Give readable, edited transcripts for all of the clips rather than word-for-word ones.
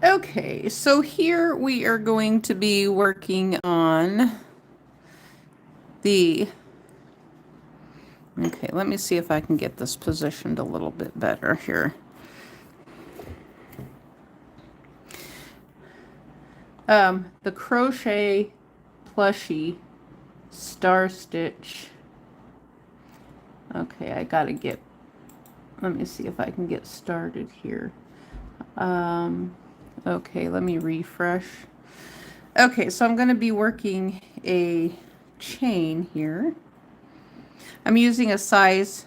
Okay, so here we are going to be working on the, okay, let me see if I can get this positioned a little bit better here. The crochet plushy star stitch. Okay, I gotta get, let me see if I can get started here. Okay, let me refresh. Okay, so I'm going to be working a chain here. I'm using a size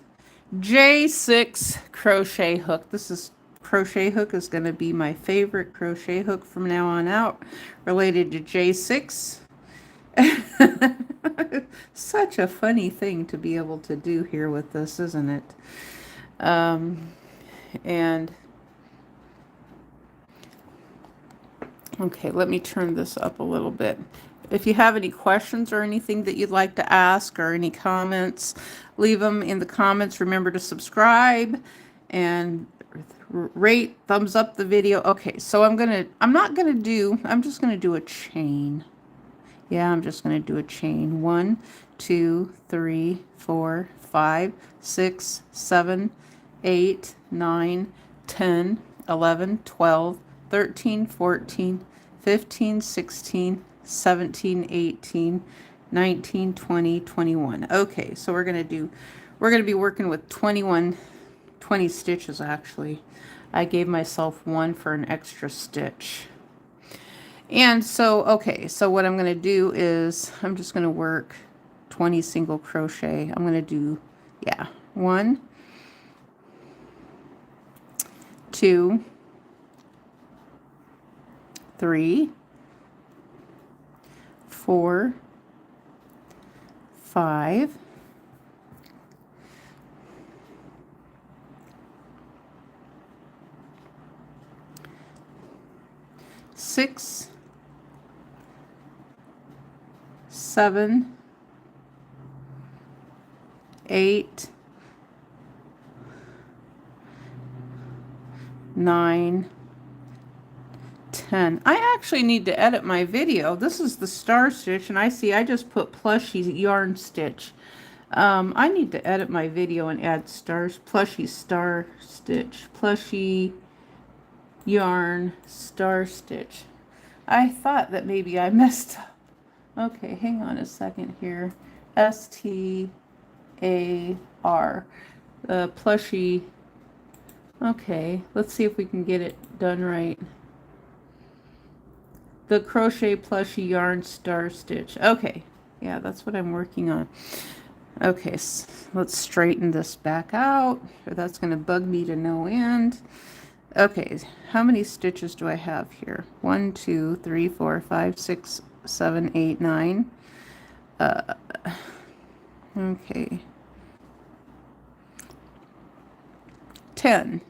J6 crochet hook. Crochet hook is going to be my favorite crochet hook from now on out, related to J6. Such a funny thing to be able to do here with this, isn't it? And okay, let me turn this up a little bit. If you have any questions or anything that you'd like to ask or any comments, leave them in the comments. Remember to subscribe and rate, thumbs up the video. Okay, so I'm just gonna do a chain. Yeah, I'm just gonna do a chain. 1, 2, 3, 4, 5, 6, 7, 8, 9, 10, 11, 12, 13, 14, 15, 16, 17, 18, 19, 20, 21. Okay, so we're going to be working with 20 stitches actually. I gave myself one for an extra stitch. And so, okay, so what I'm going to do is I'm just going to work 20 single crochet. I'm going to do, yeah, 1, 2, 3, 4, 5, 6, 7, 8, 9, 10. I actually need to edit my video. This is the star stitch, and I just put plushy yarn stitch. I need to edit my video and add plushy star stitch, plushy yarn star stitch. I thought that maybe I messed up. Okay, hang on a second here. STAR, plushy. Okay, let's see if we can get it done right. The crochet plushy yarn star stitch. Okay, yeah, that's what I'm working on. Okay, so let's straighten this back out, or that's going to bug me to no end. Okay, how many stitches do I have here? 1, 2, 3, 4, 5, 6, 7, 8, 9. Okay. 10,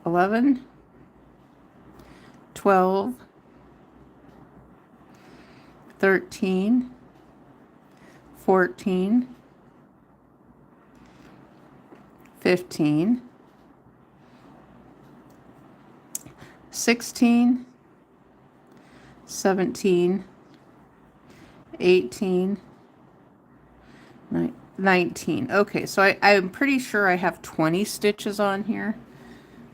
11, 12, 13, 14, 15, 16, 17, 18, 19. Okay, so I'm pretty sure I have 20 stitches on here.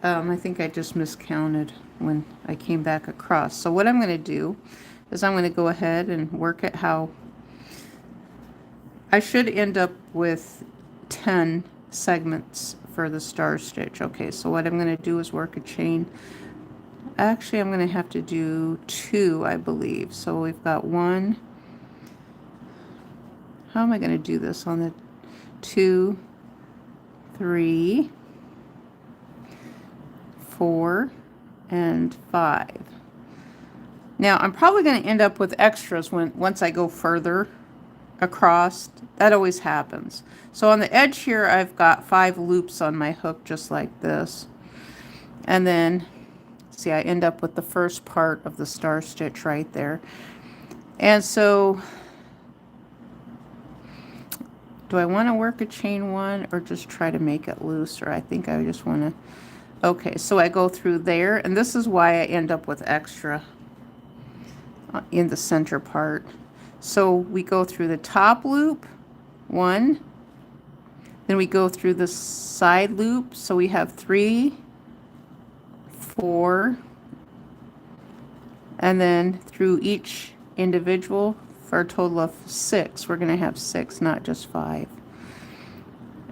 I think I just miscounted when I came back across. So what I'm going to do is I'm going to go ahead and work it how I should end up with 10 segments for the star stitch. Okay, so what I'm going to do is work a chain. Actually, I'm going to have to do 2, I believe. So we've got 1. How am I going to do this on the 2, 3, 4, and 5. Now I'm probably going to end up with extras once I go further across. That always happens. So on the edge here I've got 5 loops on my hook just like this, and then see I end up with the first part of the star stitch right there. And so do I want to work a chain 1 or just try to make it looser? I think I just want to Okay, so I go through there, and this is why I end up with extra in the center part. So we go through the top loop, 1, then we go through the side loop, so we have 3, 4, and then through each individual for a total of 6. We're going to have 6, not just 5.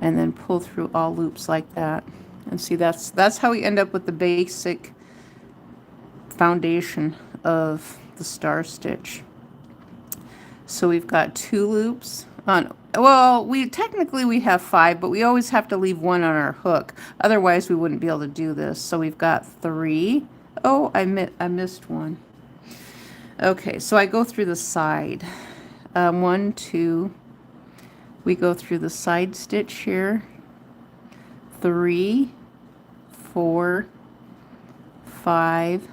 And then pull through all loops like that. And see, that's how we end up with the basic foundation of the star stitch. So we've got 2 loops on, well, we have 5, but we always have to leave 1 on our hook. Otherwise we wouldn't be able to do this. So we've got 3. Oh, I missed 1. Okay, so I go through the side. 1, 2. We go through the side stitch here. 3, 4, 5,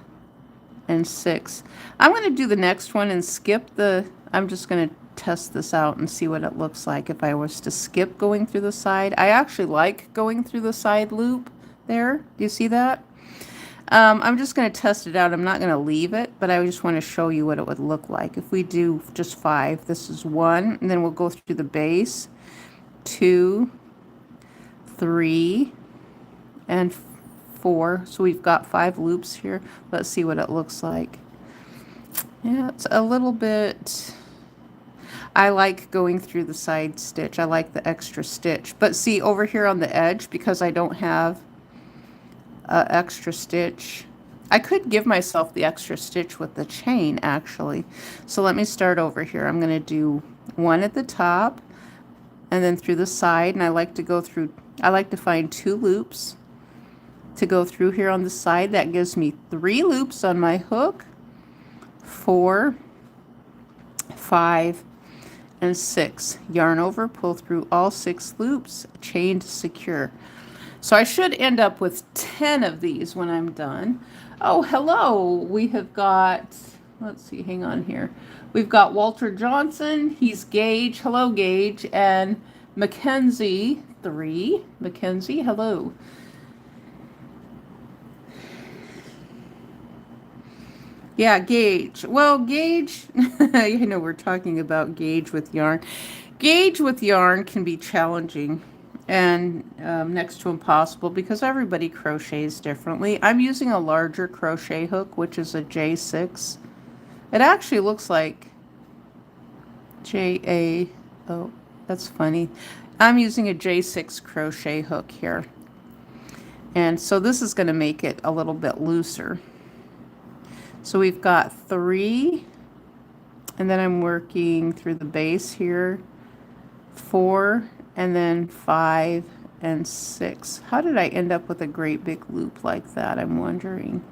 and 6. I'm going to do the next one and skip the, I'm just going to test this out and see what it looks like if I was to skip going through the side. I actually like going through the side loop there. Do you see that? I'm just going to test it out. I'm not going to leave it, but I just want to show you what it would look like. If we do just 5, this is 1, and then we'll go through the base, 2, 3, and 4. So we've got 5 loops here. Let's see what it looks like. Yeah, it's a little bit, I like going through the side stitch. I like the extra stitch. But see, over here on the edge, because I don't have extra stitch, I could give myself the extra stitch with the chain actually. So let me start over here. I'm going to do 1 at the top and then through the side, and I like to find 2 loops to go through here on the side. That gives me 3 loops on my hook, 4, 5, and 6. Yarn over, pull through all 6 loops, chain to secure. So I should end up with 10 of these when I'm done. Oh, hello. We have got, let's see, hang on here. We've got Walter Johnson. He's Gage. Hello, Gage. And Mackenzie, 3. Mackenzie, hello. Yeah, Gauge. Well, Gauge, you know, we're talking about gauge with yarn. Gauge with yarn can be challenging and next to impossible because everybody crochets differently. I'm using a larger crochet hook, which is a J6. It actually looks like JA. Oh, that's funny. I'm using a J6 crochet hook here. And so this is going to make it a little bit looser. So we've got 3, and then I'm working through the base here, 4, and then 5 and 6. How did I end up with a great big loop like that? I'm wondering.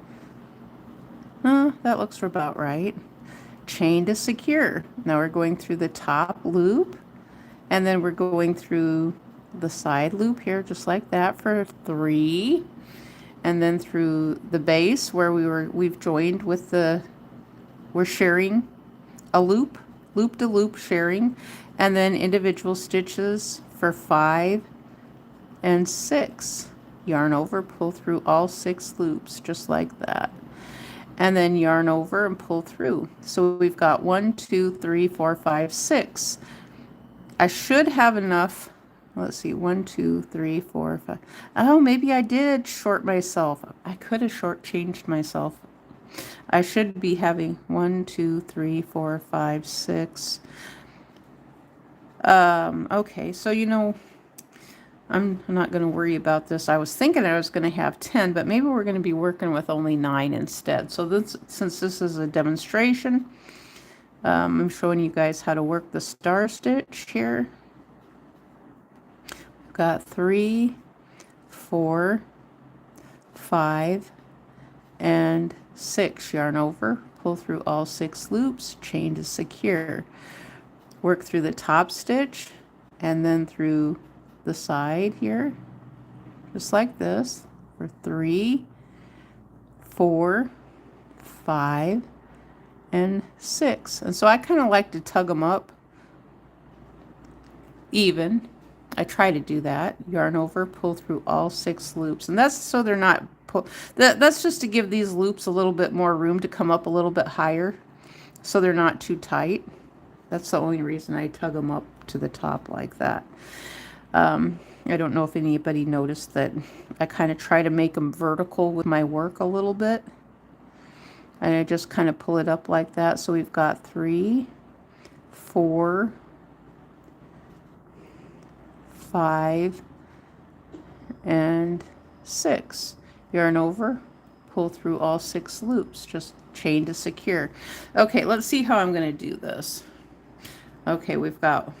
That looks about right. Chain to secure. Now we're going through the top loop, and then we're going through the side loop here, just like that for 3. And then through the base where we've joined with we're sharing a loop to loop sharing, and then individual stitches for 5 and 6. Yarn over, pull through all 6 loops, just like that. And then yarn over and pull through. So we've got 1, 2, 3, 4, 5, 6. I should have enough. Let's see, 1, 2, 3, 4, 5. Oh, maybe I did short myself. I could have shortchanged myself. I should be having 1, 2, 3, 4, 5, 6. Okay, so you know, I'm not going to worry about this. I was thinking I was going to have 10, but maybe we're going to be working with only 9 instead. So since this is a demonstration, I'm showing you guys how to work the star stitch here. Got 3, 4, 5, and 6. Yarn over, pull through all 6 loops, chain to secure. Work through the top stitch and then through the side here, just like this, for 3, 4, 5, and 6. And so I kind of like to tug them up even. I try to do that. Yarn over, pull through all 6 loops. And that's so they're not that's just to give these loops a little bit more room to come up a little bit higher so they're not too tight. That's the only reason I tug them up to the top like that. I don't know if anybody noticed that I kind of try to make them vertical with my work a little bit. And I just kind of pull it up like that. So we've got 3, 4, 5, and 6. Yarn over, pull through all 6 loops, just chain to secure. Okay, let's see how I'm going to do this. Okay, we've got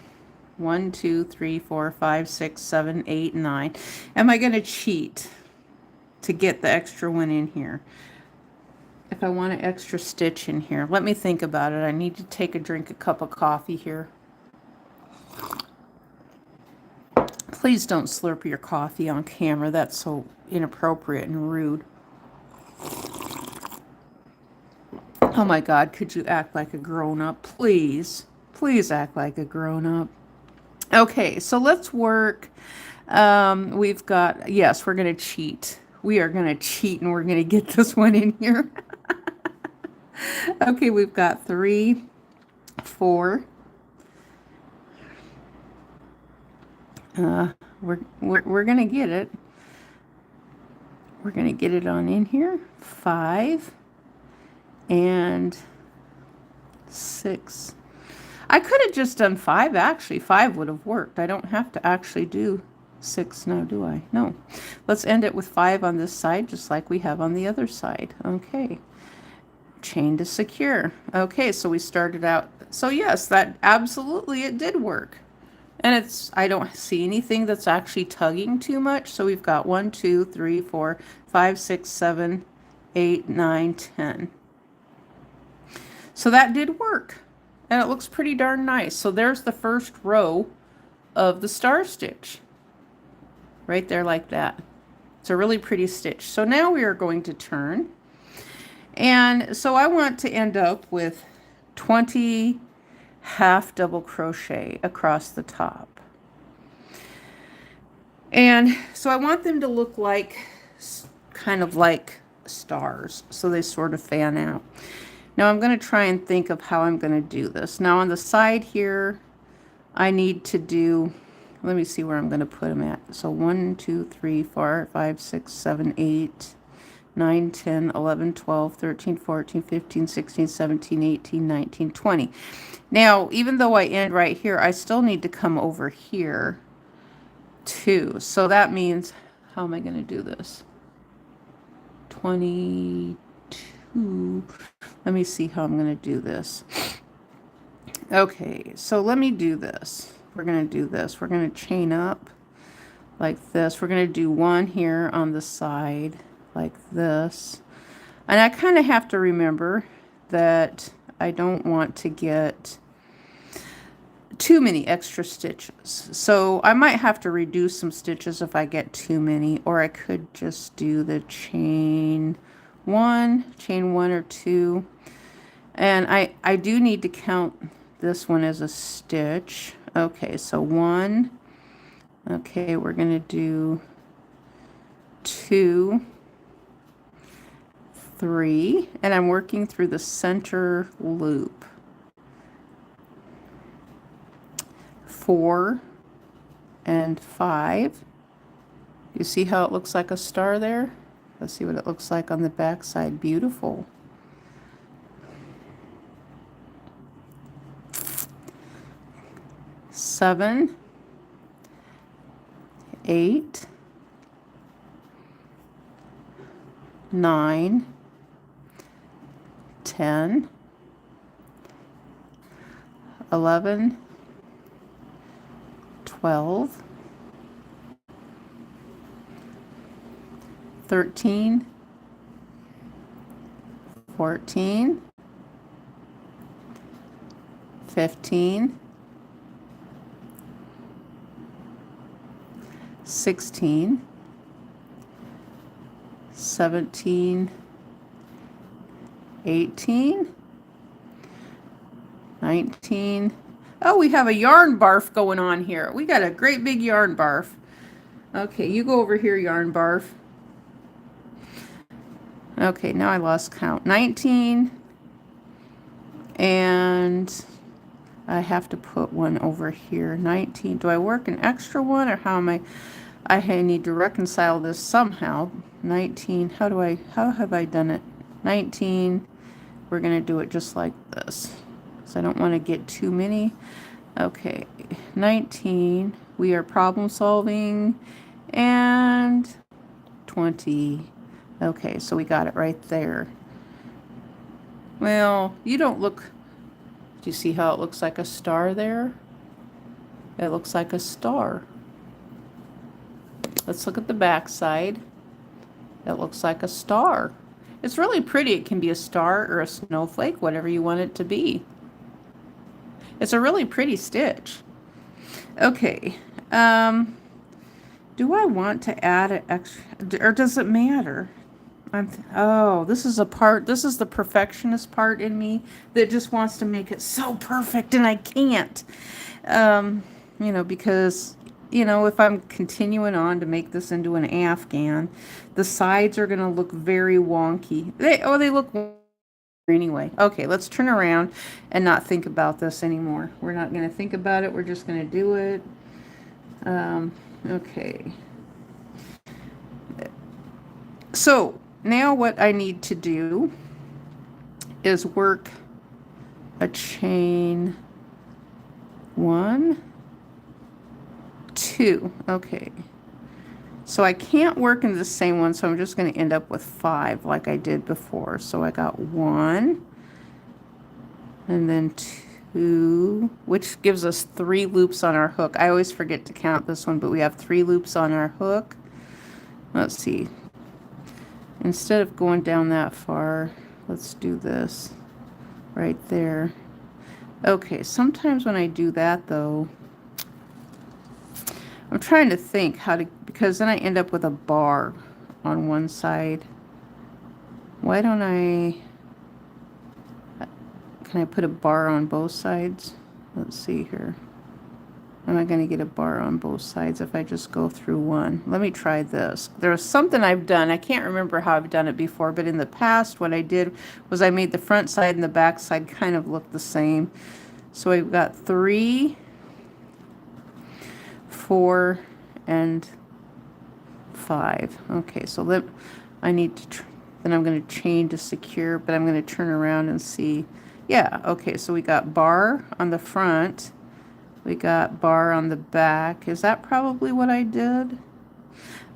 1, 2, 3, 4, 5, 6, 7, 8, 9. Am I going to cheat to get the extra one in here? If I want an extra stitch in here, let me think about it. I need to take a cup of coffee here. Please don't slurp your coffee on camera. That's so inappropriate and rude. Oh my God, could you act like a grown-up? Please. Please act like a grown-up. Okay, so let's work. We've got, yes, we're going to cheat. We are going to cheat and we're going to get this one in here. Okay, we've got 3, 4. We're going to get it. We're going to get it on in here. 5 and 6. I could have just done 5 actually. 5 would have worked. I don't have to actually do 6 now, do I? No. Let's end it with 5 on this side just like we have on the other side. Okay. Chain to secure. Okay, so we started out. So yes, that absolutely it did work. And it's, I don't see anything that's actually tugging too much. So we've got 1, 2, 3, 4, 5, 6, 7, 8, 9, 10. So that did work. And it looks pretty darn nice. So there's the first row of the star stitch. Right there like that. It's a really pretty stitch. So now we are going to turn. And so I want to end up with 20 half double crochet across the top. And so I want them to look like, kind of like stars. So they sort of fan out. Now I'm going to try and think of how I'm going to do this. Now on the side here, I need to do, let me see where I'm going to put them at. So 1, 2, 3, 4, 5, 6, 7, 8, 9, 10, 11, 12, 13, 14, 15, 16, 17, 18, 19, 20. Now, even though I end right here, I still need to come over here too. So that means, how am I going to do this? 22. Let me see how I'm going to do this. Okay, so let me do this. We're going to do this. We're going to chain up like this. We're going to do 1 here on the side like this. And I kind of have to remember that I don't want to get too many extra stitches. So I might have to reduce some stitches if I get too many, or I could just do the chain 1 or 2. And I do need to count this one as a stitch. Okay, so 1. Okay, we're going to do 2, 3, and I'm working through the center loop. 4 and 5. You see how it looks like a star there? Let's see what it looks like on the back side. Beautiful. 7, 8, 9, 10, 11, 12, 13, 14, 15, 16, 17, 18, 19. Oh, we have a yarn barf going on here. We got a great big yarn barf. Okay, you go over here, yarn barf. Okay, now I lost count. 19. And I have to put one over here. 19. Do I work an extra one, or how am I need to reconcile this somehow. 19. How have I done it? 19. We're going to do it just like this. So I don't want to get too many. Okay. 19. We are problem solving. And 20. Okay, so we got it right there. Well, you don't look... Do you see how it looks like a star there? It looks like a star. Let's look at the back side. It looks like a star. It's really pretty. It can be a star or a snowflake, whatever you want it to be. It's a really pretty stitch. Okay. Do I want to add an extra, or does it matter? Oh, this is the perfectionist part in me that just wants to make it so perfect, and I can't. You know, because, you know, if I'm continuing on to make this into an afghan, the sides are going to look very wonky. They look anyway. Okay, let's turn around and not think about this anymore. We're not going to think about it. We're just going to do it. Okay. So now what I need to do is work a chain 1, 2. Okay. So I can't work in the same one, so I'm just going to end up with 5 like I did before. So I got 1 and then 2, which gives us 3 loops on our hook. I always forget to count this one, but we have 3 loops on our hook. Let's see. Instead of going down that far, let's do this right there. Okay, sometimes when I do that though, I'm trying to think how to, because then I end up with a bar on one side. Why don't can I put a bar on both sides? Let's see here. Am I going to get a bar on both sides if I just go through one? Let me try this. There's something I've done. I can't remember how I've done it before, but in the past what I did was I made the front side and the back side kind of look the same. So I've got 3, 4, and 5. Okay, so I need to, then I'm going to chain to secure, but I'm going to turn around and see. Yeah, okay, so we got bar on the front. We got bar on the back. Is that probably what I did?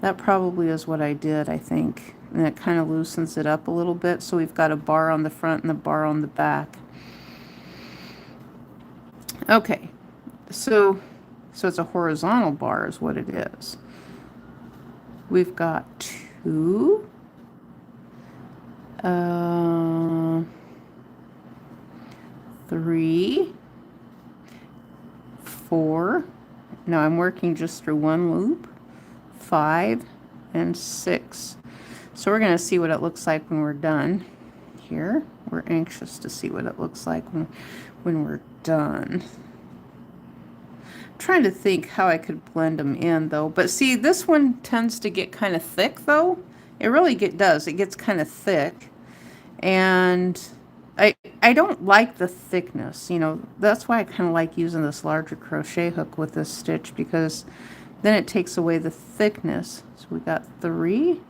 That probably is what I did, I think. And it kind of loosens it up a little bit. So we've got a bar on the front and a bar on the back. Okay. So it's a horizontal bar is what it is. We've got 2. 3. 4. Now I'm working just through one loop. 5 and 6. So we're going to see what it looks like when we're done here. We're anxious to see what it looks like when we're done. I'm trying to think how I could blend them in though. But see, this one tends to get kind of thick though. It really does. It gets kind of thick. And I don't like the thickness, you know. That's why I kind of like using this larger crochet hook with this stitch, because then it takes away the thickness. So we got 3,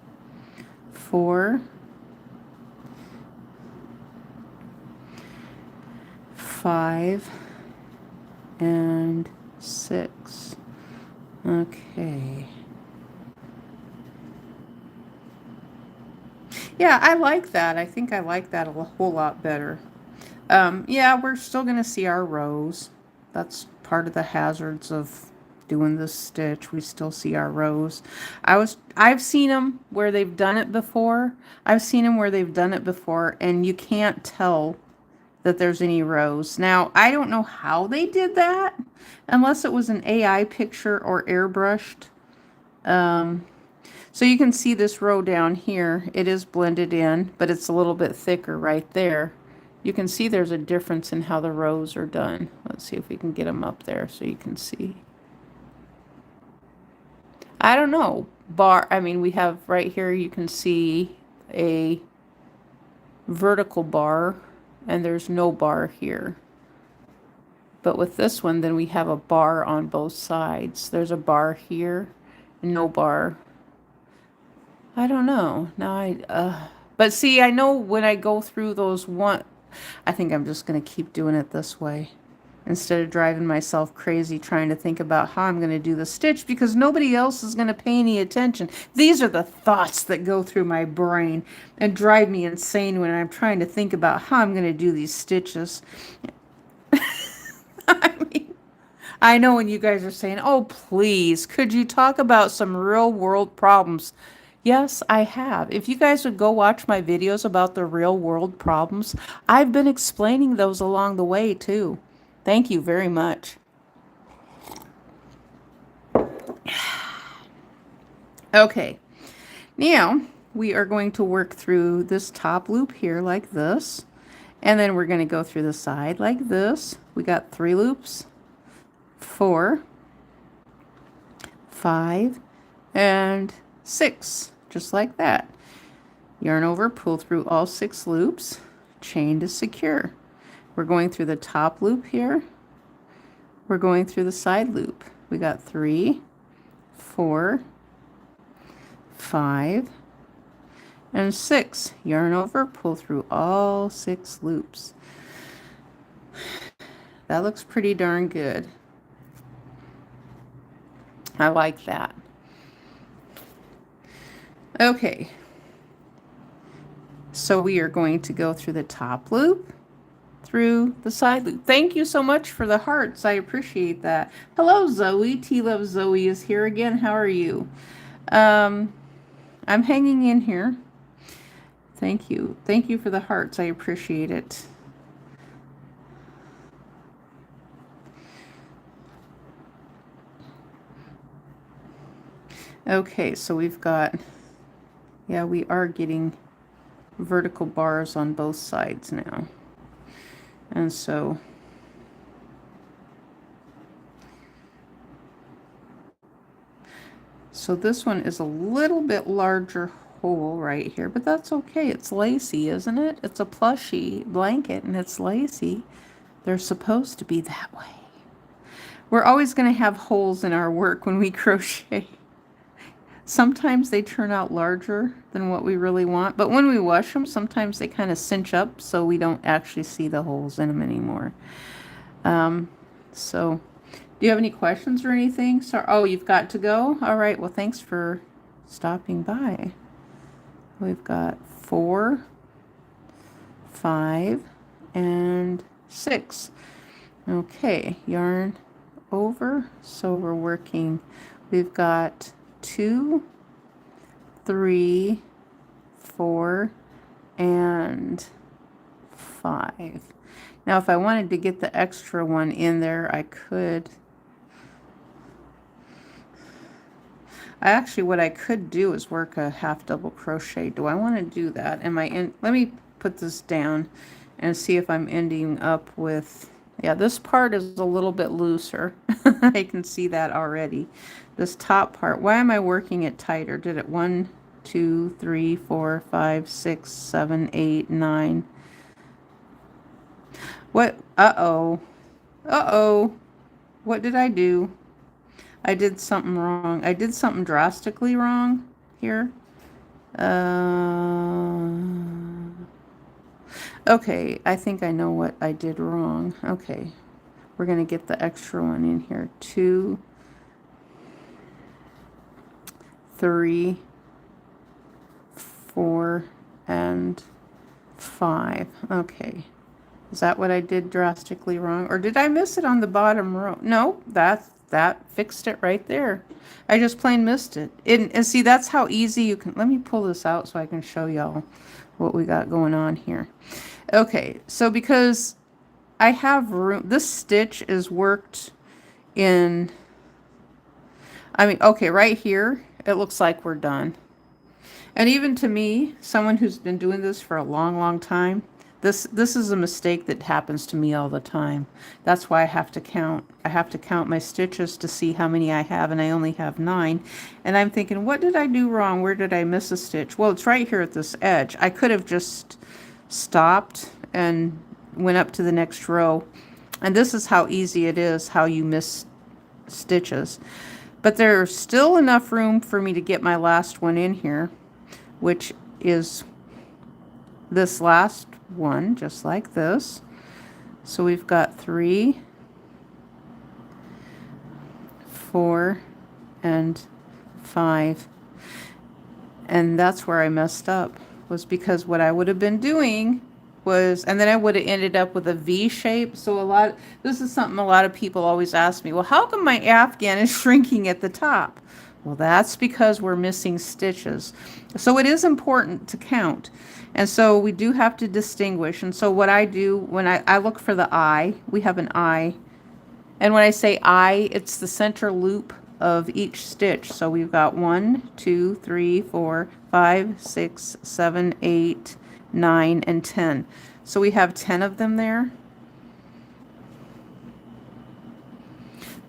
4, 5, and 6. Okay. Yeah, I like that. I think I like that a whole lot better. Yeah, we're still going to see our rows. That's part of the hazards of doing this stitch. We still see our rows. I've seen them where they've done it before. And you can't tell that there's any rows. Now, I don't know how they did that, unless it was an AI picture or airbrushed. So you can see this row down here. It is blended in, but it's a little bit thicker right there. You can see there's a difference in how the rows are done. Let's see if we can get them up there so you can see. I don't know. I mean, we have right here, you can see a vertical bar, and there's no bar here. But with this one, then we have a bar on both sides. There's a bar here, and no bar. I don't know. But see, I know when I go through those I think I'm just going to keep doing it this way, instead of driving myself crazy trying to think about how I'm going to do the stitch, because nobody else is going to pay any attention. These are the thoughts that go through my brain and drive me insane when I'm trying to think about how I'm going to do these stitches. I mean, I know when you guys are saying, oh, please, could you talk about some real world problems? Yes, I have. If you guys would go watch my videos about the real world problems, I've been explaining those along the way too. Thank you very much. Okay, now we are going to work through this top loop here like this, and then we're going to go through the side like this. We got 3 loops, 4, 5, and 6, just like that. Yarn over, pull through all 6 loops, chain to secure. We're going through the top loop here. We're going through the side loop. We got 3, 4, 5, and 6. Yarn over, pull through all 6 loops. That looks pretty darn good. I like that. Okay. So we are going to go through the top loop, through the side loop. Thank you so much for the hearts. I appreciate that. Hello, Zoe. T-Love Zoe is here again. How are you? I'm hanging in here. Thank you. Thank you for the hearts. I appreciate it. Okay, so we've got, yeah, we are getting vertical bars on both sides now. And so this one is a little bit larger hole right here, but that's okay. It's lacy, isn't it? It's a plushy blanket and it's lacy. They're supposed to be that way. We're always going to have holes in our work when we crochet. Sometimes they turn out larger than what we really want, but when we wash them, sometimes they kind of cinch up so we don't actually see the holes in them anymore. So do you have any questions or anything? So, oh, you've got to go? All right, well, thanks for stopping by. We've got 4, 5, and 6. Okay, yarn over, so we're working. We've got 2, 3, 4, and 5. Now, if I wanted to get the extra one in there, I could. What I could do is work a half double crochet. Do I want to do that? Let me put this down and see if I'm ending up with, yeah, this part is a little bit looser. I can see that already. This top part, why am I working it tighter? Did it 1, 2, 3, 4, 5, 6, 7, 8, 9. What? Uh-oh. Uh-oh. What did I do? I did something wrong. I did something drastically wrong here. Okay, I think I know what I did wrong. Okay, we're going to get the extra one in here. 2, 3, 4, and 5. Okay. Is that what I did drastically wrong? Or did I miss it on the bottom row? No, that fixed it right there. I just plain missed it. And see, that's how easy you can... Let me pull this out so I can show y'all what we got going on here. Okay, so because I have room... This stitch is worked in... I mean, okay, right here, it looks like we're done. And even to me, someone who's been doing this for a long, long time, This is a mistake that happens to me all the time. That's why I have to count. I have to count my stitches to see how many I have, and I only have 9. And I'm thinking, what did I do wrong? Where did I miss a stitch? Well, it's right here at this edge. I could have just stopped and went up to the next row. And this is how easy it is, how you miss stitches. But there's still enough room for me to get my last one in here, which is this last one, just like this. So we've got 3, 4, and 5. And that's where I messed up, was because what I would have been doing was, and then I would have ended up with a V shape. So this is something a lot of people always ask me, well, how come my afghan is shrinking at the top? Well, that's because we're missing stitches. So it is important to count. And so we do have to distinguish. And so what I do when I look for the eye, we have an eye. And when I say eye, it's the center loop of each stitch. So we've got 1, 2, 3, 4, 5, 6, 7, 8, 9, and 10. So we have 10 of them there.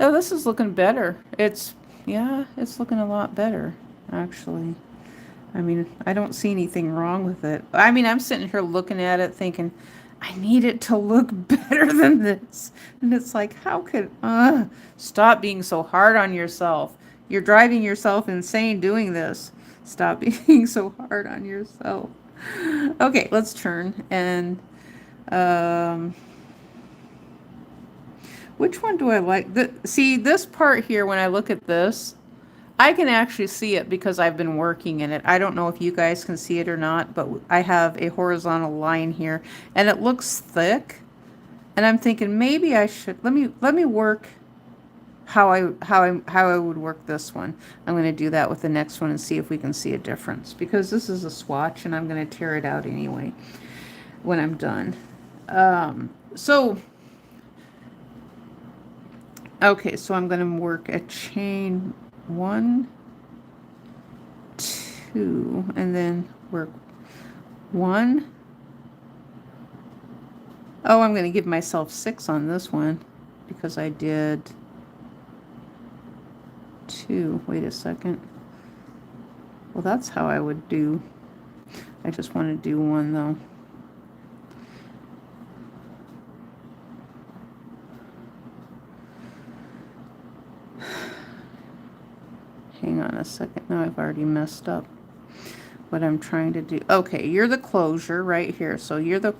Oh, this is looking better. Yeah, it's looking a lot better, actually. I mean, I don't see anything wrong with it. I mean, I'm sitting here looking at it thinking, I need it to look better than this. And it's like, how could, stop being so hard on yourself. You're driving yourself insane doing this. Stop being so hard on yourself. Okay, let's turn. And, which one do I like? See, this part here, when I look at this, I can actually see it because I've been working in it. I don't know if you guys can see it or not, but I have a horizontal line here and it looks thick. And I'm thinking maybe I should, let me work how I would work this one. I'm going to do that with the next one and see if we can see a difference, because this is a swatch and I'm going to tear it out anyway when I'm done. Okay, so I'm going to work a chain 1, 2, and then work 1. Oh, I'm going to give myself 6 on this one because I did 2. Wait a second. Well, that's how I would do. I just want to do 1 though. Hang on a second. Now I've already messed up what I'm trying to do. Okay, you're the closure right here. So you're the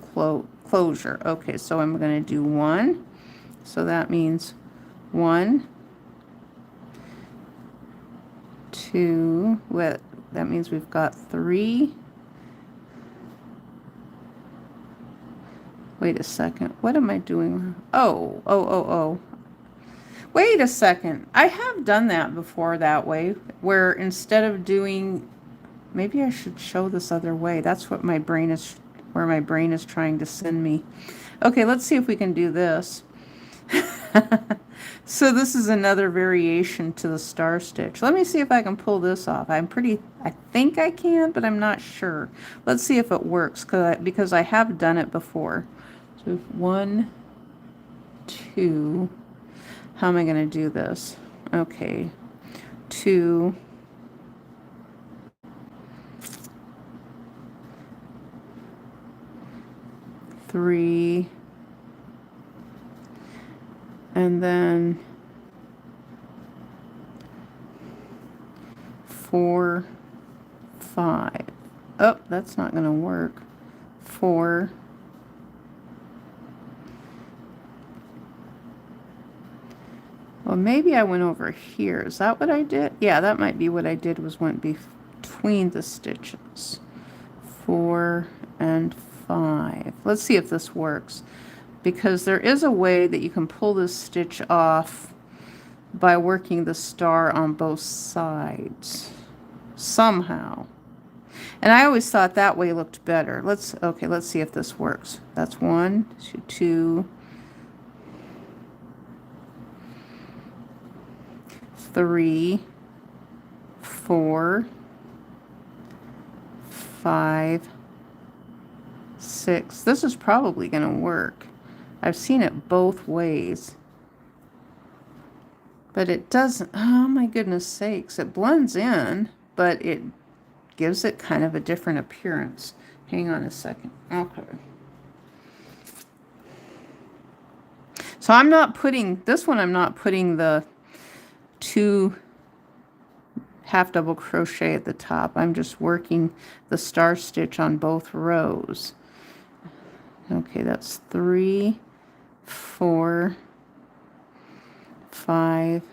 closure. Okay, so I'm going to do 1. So that means 1, 2. What? That means we've got 3. Wait a second. What am I doing? Oh. Wait a second. I have done that before that way, where instead of doing, maybe I should show this other way. That's what my brain is, where my brain is trying to send me. Okay, let's see if we can do this. So this is another variation to the star stitch. Let me see if I can pull this off. I think I can, but I'm not sure. Let's see if it works, because I have done it before. So 1, 2. How am I going to do this? Okay, 2, 3, and then 4, 5. Oh, that's not going to work. 4. Well, maybe I went over here. Is that what I did? Yeah, that might be what I did, was went between the stitches. 4 and 5. Let's see if this works, because there is a way that you can pull this stitch off by working the star on both sides somehow. And I always thought that way looked better. Let's see if this works. That's 1, 2, 3, 4, 5, 6. This is probably going to work. I've seen it both ways. But it doesn't, oh my goodness sakes, it blends in, but it gives it kind of a different appearance. Hang on a second. Okay. So I'm not putting, this one I'm not putting the 2 half double crochet at the top. I'm just working the star stitch on both rows. Okay, that's 3, 4, 5,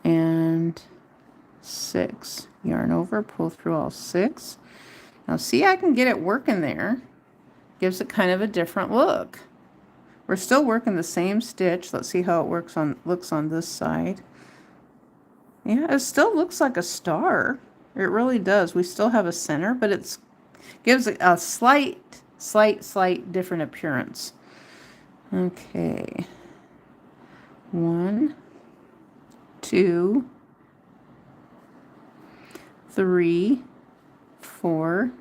and 6. Yarn over, pull through all 6. Now see, I can get it working there. Gives it kind of a different look. We're still working the same stitch. Let's see how it looks on this side. Yeah, it still looks like a star. It really does. We still have a center, but it gives it a slight different appearance. Okay. 1, 2, 3, 4,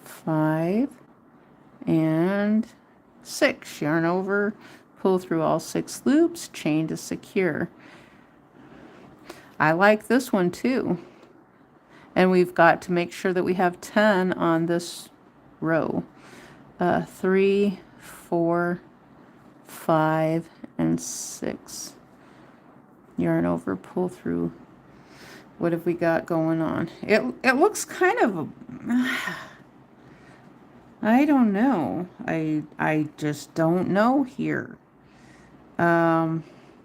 5, and 6. Yarn over, pull through all 6 loops, chain to secure. I like this one too. And we've got to make sure that we have 10 on this row. 3, 4, 5, and 6. Yarn over, pull through. What have we got going on? It looks kind of I don't know. I just don't know here.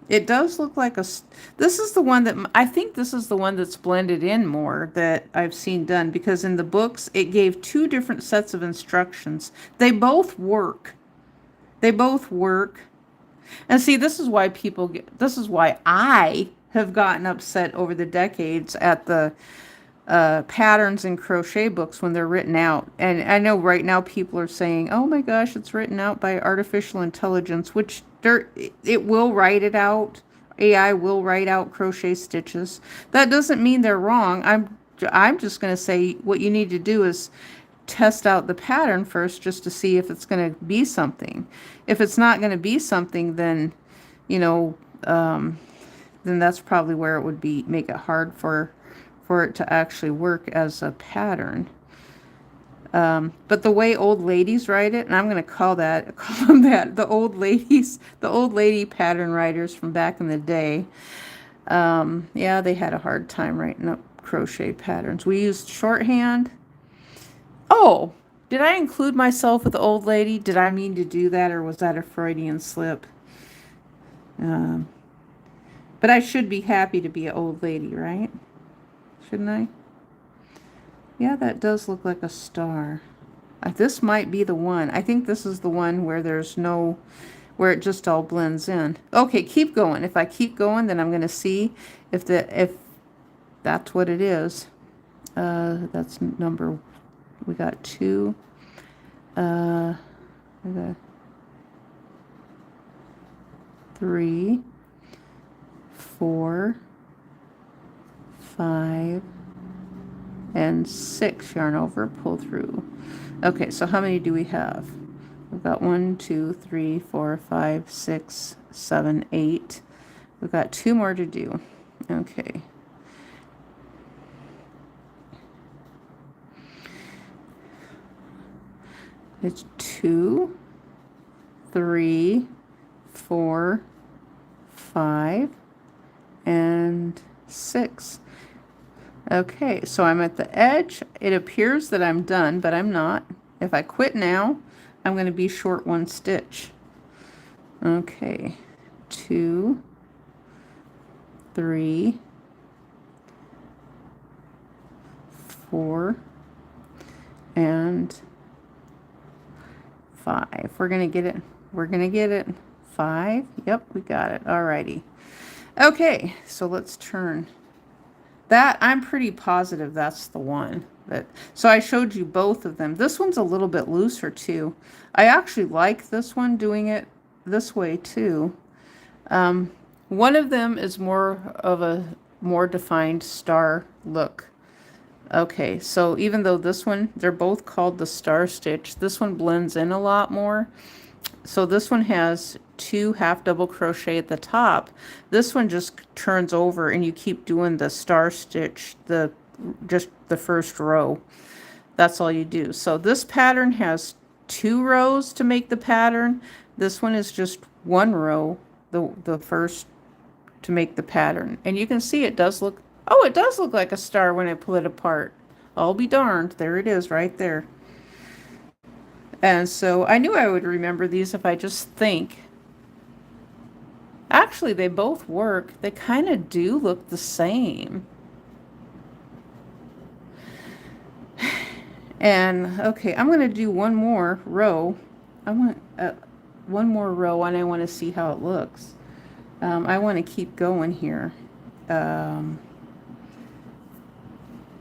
It does look like this is the one that, I think this is the one that's blended in more that I've seen done, because in the books it gave 2 different sets of instructions. They both work. They both work. And see, this is why this is why I have gotten upset over the decades at the patterns in crochet books when they're written out. And I know right now people are saying, oh my gosh, it's written out by artificial intelligence, which it will write it out. AI will write out crochet stitches. That doesn't mean they're wrong. I'm just going to say what you need to do is test out the pattern first, just to see if it's going to be something. If it's not going to be something, then, you know, then that's probably where it would make it hard for it to actually work as a pattern. But the way old ladies write it, and I'm going to call them that, the old lady pattern writers from back in the day, yeah, they had a hard time writing up crochet patterns. We used shorthand. Oh, did I include myself with the old lady? Did I mean to do that, or was that a Freudian slip? But I should be happy to be an old lady, right? Shouldn't I? Yeah, that does look like a star. This might be the one. I think this is the one where where it just all blends in. Okay, keep going. If I keep going, then I'm going to see if that's what it is. That's number, we got 2. We got 3, 4, 5, and 6. Yarn over, pull through. Okay, so how many do we have? We've got 1, 2, 3, 4, 5, 6, 7, 8. We've got 2 more to do. Okay. It's 2, 3, 4, 5, and 6. Okay, so I'm at the edge. It appears that I'm done, but I'm not. If I quit now, I'm going to be short 1 stitch. Okay, 2, 3, 4, and 5. We're going to get it. We're going to get it. 5. Yep, we got it. Alrighty. Okay, so let's turn. That, I'm pretty positive that's the one. So I showed you both of them. This one's a little bit looser too. I actually like this one, doing it this way too. One of them is more of a more defined star look. Okay, so even though this one, they're both called the star stitch, this one blends in a lot more. So this one has 2 half double crochet at the top. This one just turns over and you keep doing the star stitch, just the first row. That's all you do. So this pattern has 2 rows to make the pattern. This one is just 1 row, the first to make the pattern. And you can see it does look, oh, it does look like a star when I pull it apart. I'll be darned. There it is right there. And so I knew I would remember these if I just think. Actually, they both work. They kind of do look the same. And okay, I'm going to do one more row. I want one more row and I want to see how it looks. I want to keep going here.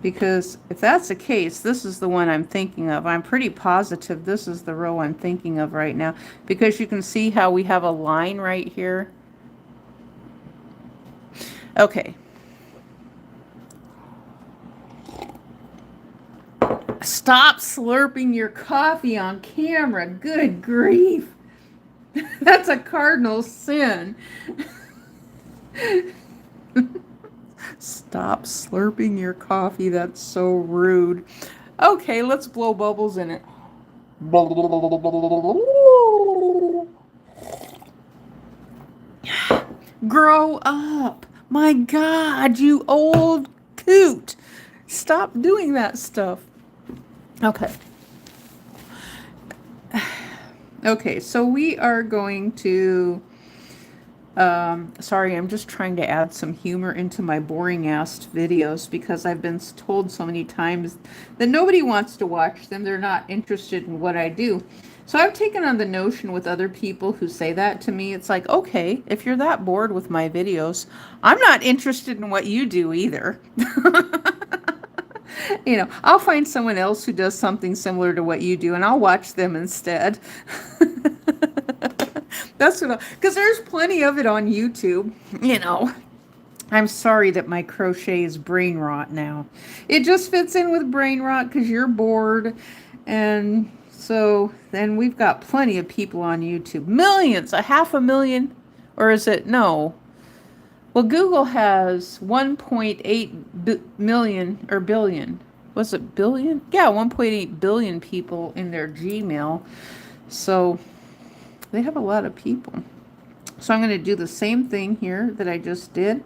Because if that's the case, this is the one I'm thinking of. I'm pretty positive this is the row I'm thinking of right now. Because you can see how we have a line right here. Okay. Stop slurping your coffee on camera. Good grief. That's a cardinal sin. Stop slurping your coffee. That's so rude. Okay, let's blow bubbles in it. Grow up. My God, you old coot. Stop doing that stuff. Okay. Okay, so we are going to, sorry, I'm just trying to add some humor into my boring ass videos because I've been told so many times that nobody wants to watch them. They're not interested in what I do. So I've taken on the notion with other people who say that to me. It's like, okay, if you're that bored with my videos, I'm not interested in what you do either. You know, I'll find someone else who does something similar to what you do and I'll watch them instead. That's what, because there's plenty of it on YouTube, you know. I'm sorry that my crochet is brain rot now. It just fits in with brain rot because you're bored. And so then we've got plenty of people on YouTube. Millions, 500,000, or is it, no. Well, Google has 1.8 million or billion. Was it billion? Yeah, 1.8 billion people in their Gmail. So they have a lot of people. So I'm going to do the same thing here that I just did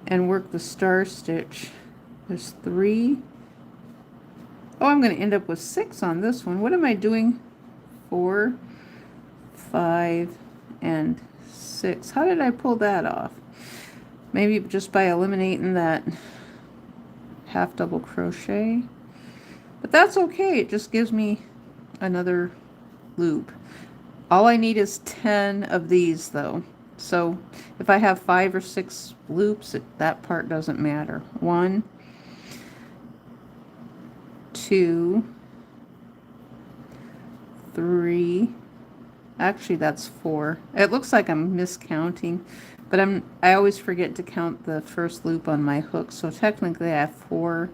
and work the star stitch. There's 3. Oh, I'm going to end up with 6 on this one. What am I doing? 4, 5, and 6. How did I pull that off? Maybe just by eliminating that half double crochet. But that's okay. It just gives me another loop. All I need is 10 of these though. So if I have 5 or 6 loops, that part doesn't matter. 1, 2, 3. Actually, that's 4. It looks like I'm miscounting, but I always forget to count the first loop on my hook. So technically I have 4,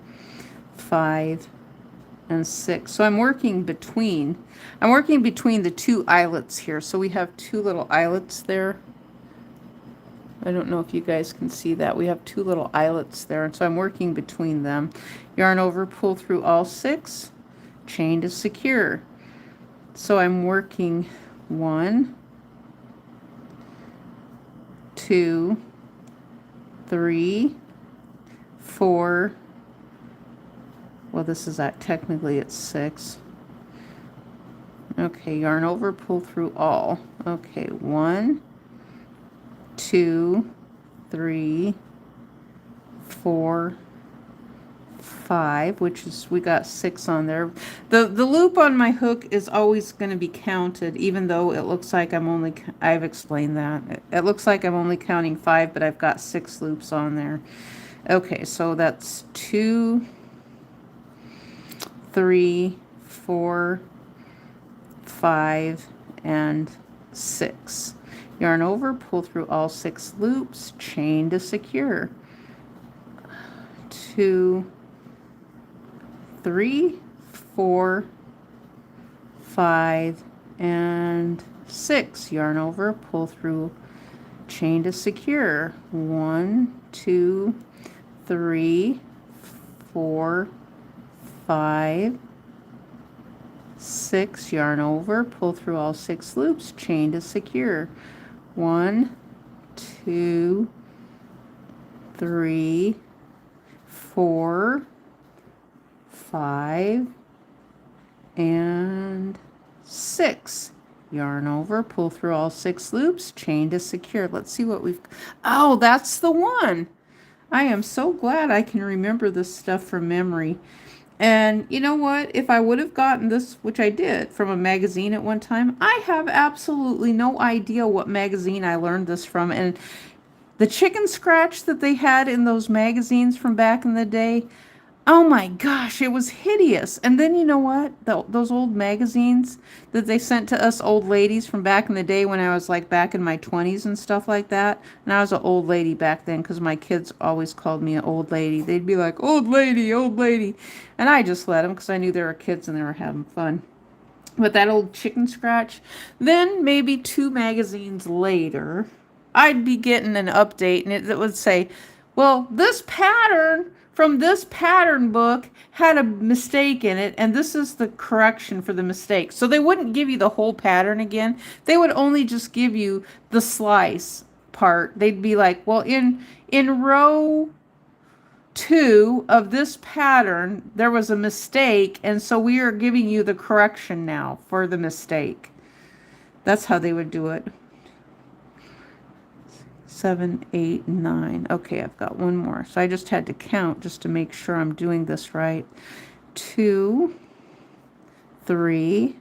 5, and 6. So I'm working between the 2 eyelets here. So we have 2 little eyelets there. I don't know if you guys can see that. We have 2 little eyelets there, and so I'm working between them. Yarn over, pull through all 6, chain to secure. So I'm working 1, 2, 3, 4. Well, this is technically it's 6. Okay, yarn over, pull through all. Okay, 1, 2, 3, 4, 5, which is, we got 6 on there. The loop on my hook is always going to be counted, even though it looks like I've explained that. It looks like I'm only counting 5, but I've got 6 loops on there. Okay, so that's 2, 3, 4, 5, and 6. Yarn over, pull through all 6 loops, chain to secure. 2, 3, 4, 5, and 6. Yarn over, pull through, chain to secure. 1, 2, 3, 4, 5, 6. Yarn over, pull through all 6 loops, chain to secure. 1, 2, 3, 4, 5, and 6. Yarn over, pull through all 6 loops, chain to secure. Let's see what we've... Oh, that's the one. I am so glad I can remember this stuff from memory. And you know what? If I would have gotten this, which I did, from a magazine at one time, I have absolutely no idea what magazine I learned this from. And the chicken scratch that they had in those magazines from back in the day, oh my gosh, it was hideous. And then you know what? Those old magazines that they sent to us old ladies from back in the day when I was like back in my 20s and stuff like that. And I was an old lady back then because my kids always called me an old lady. They'd be like, old lady, old lady. And I just let them because I knew they were kids and they were having fun. But that old chicken scratch, then maybe 2 magazines later, I'd be getting an update and it would say, well, this pattern from this pattern book had a mistake in it, and this is the correction for the mistake. So they wouldn't give you the whole pattern again. They would only just give you the slice part. They'd be like, well, in row 2 of this pattern, there was a mistake, and so we are giving you the correction now for the mistake. That's how they would do it. 7, 8, 9. Okay, I've got one more. So I just had to count just to make sure I'm doing this right. 2, 3,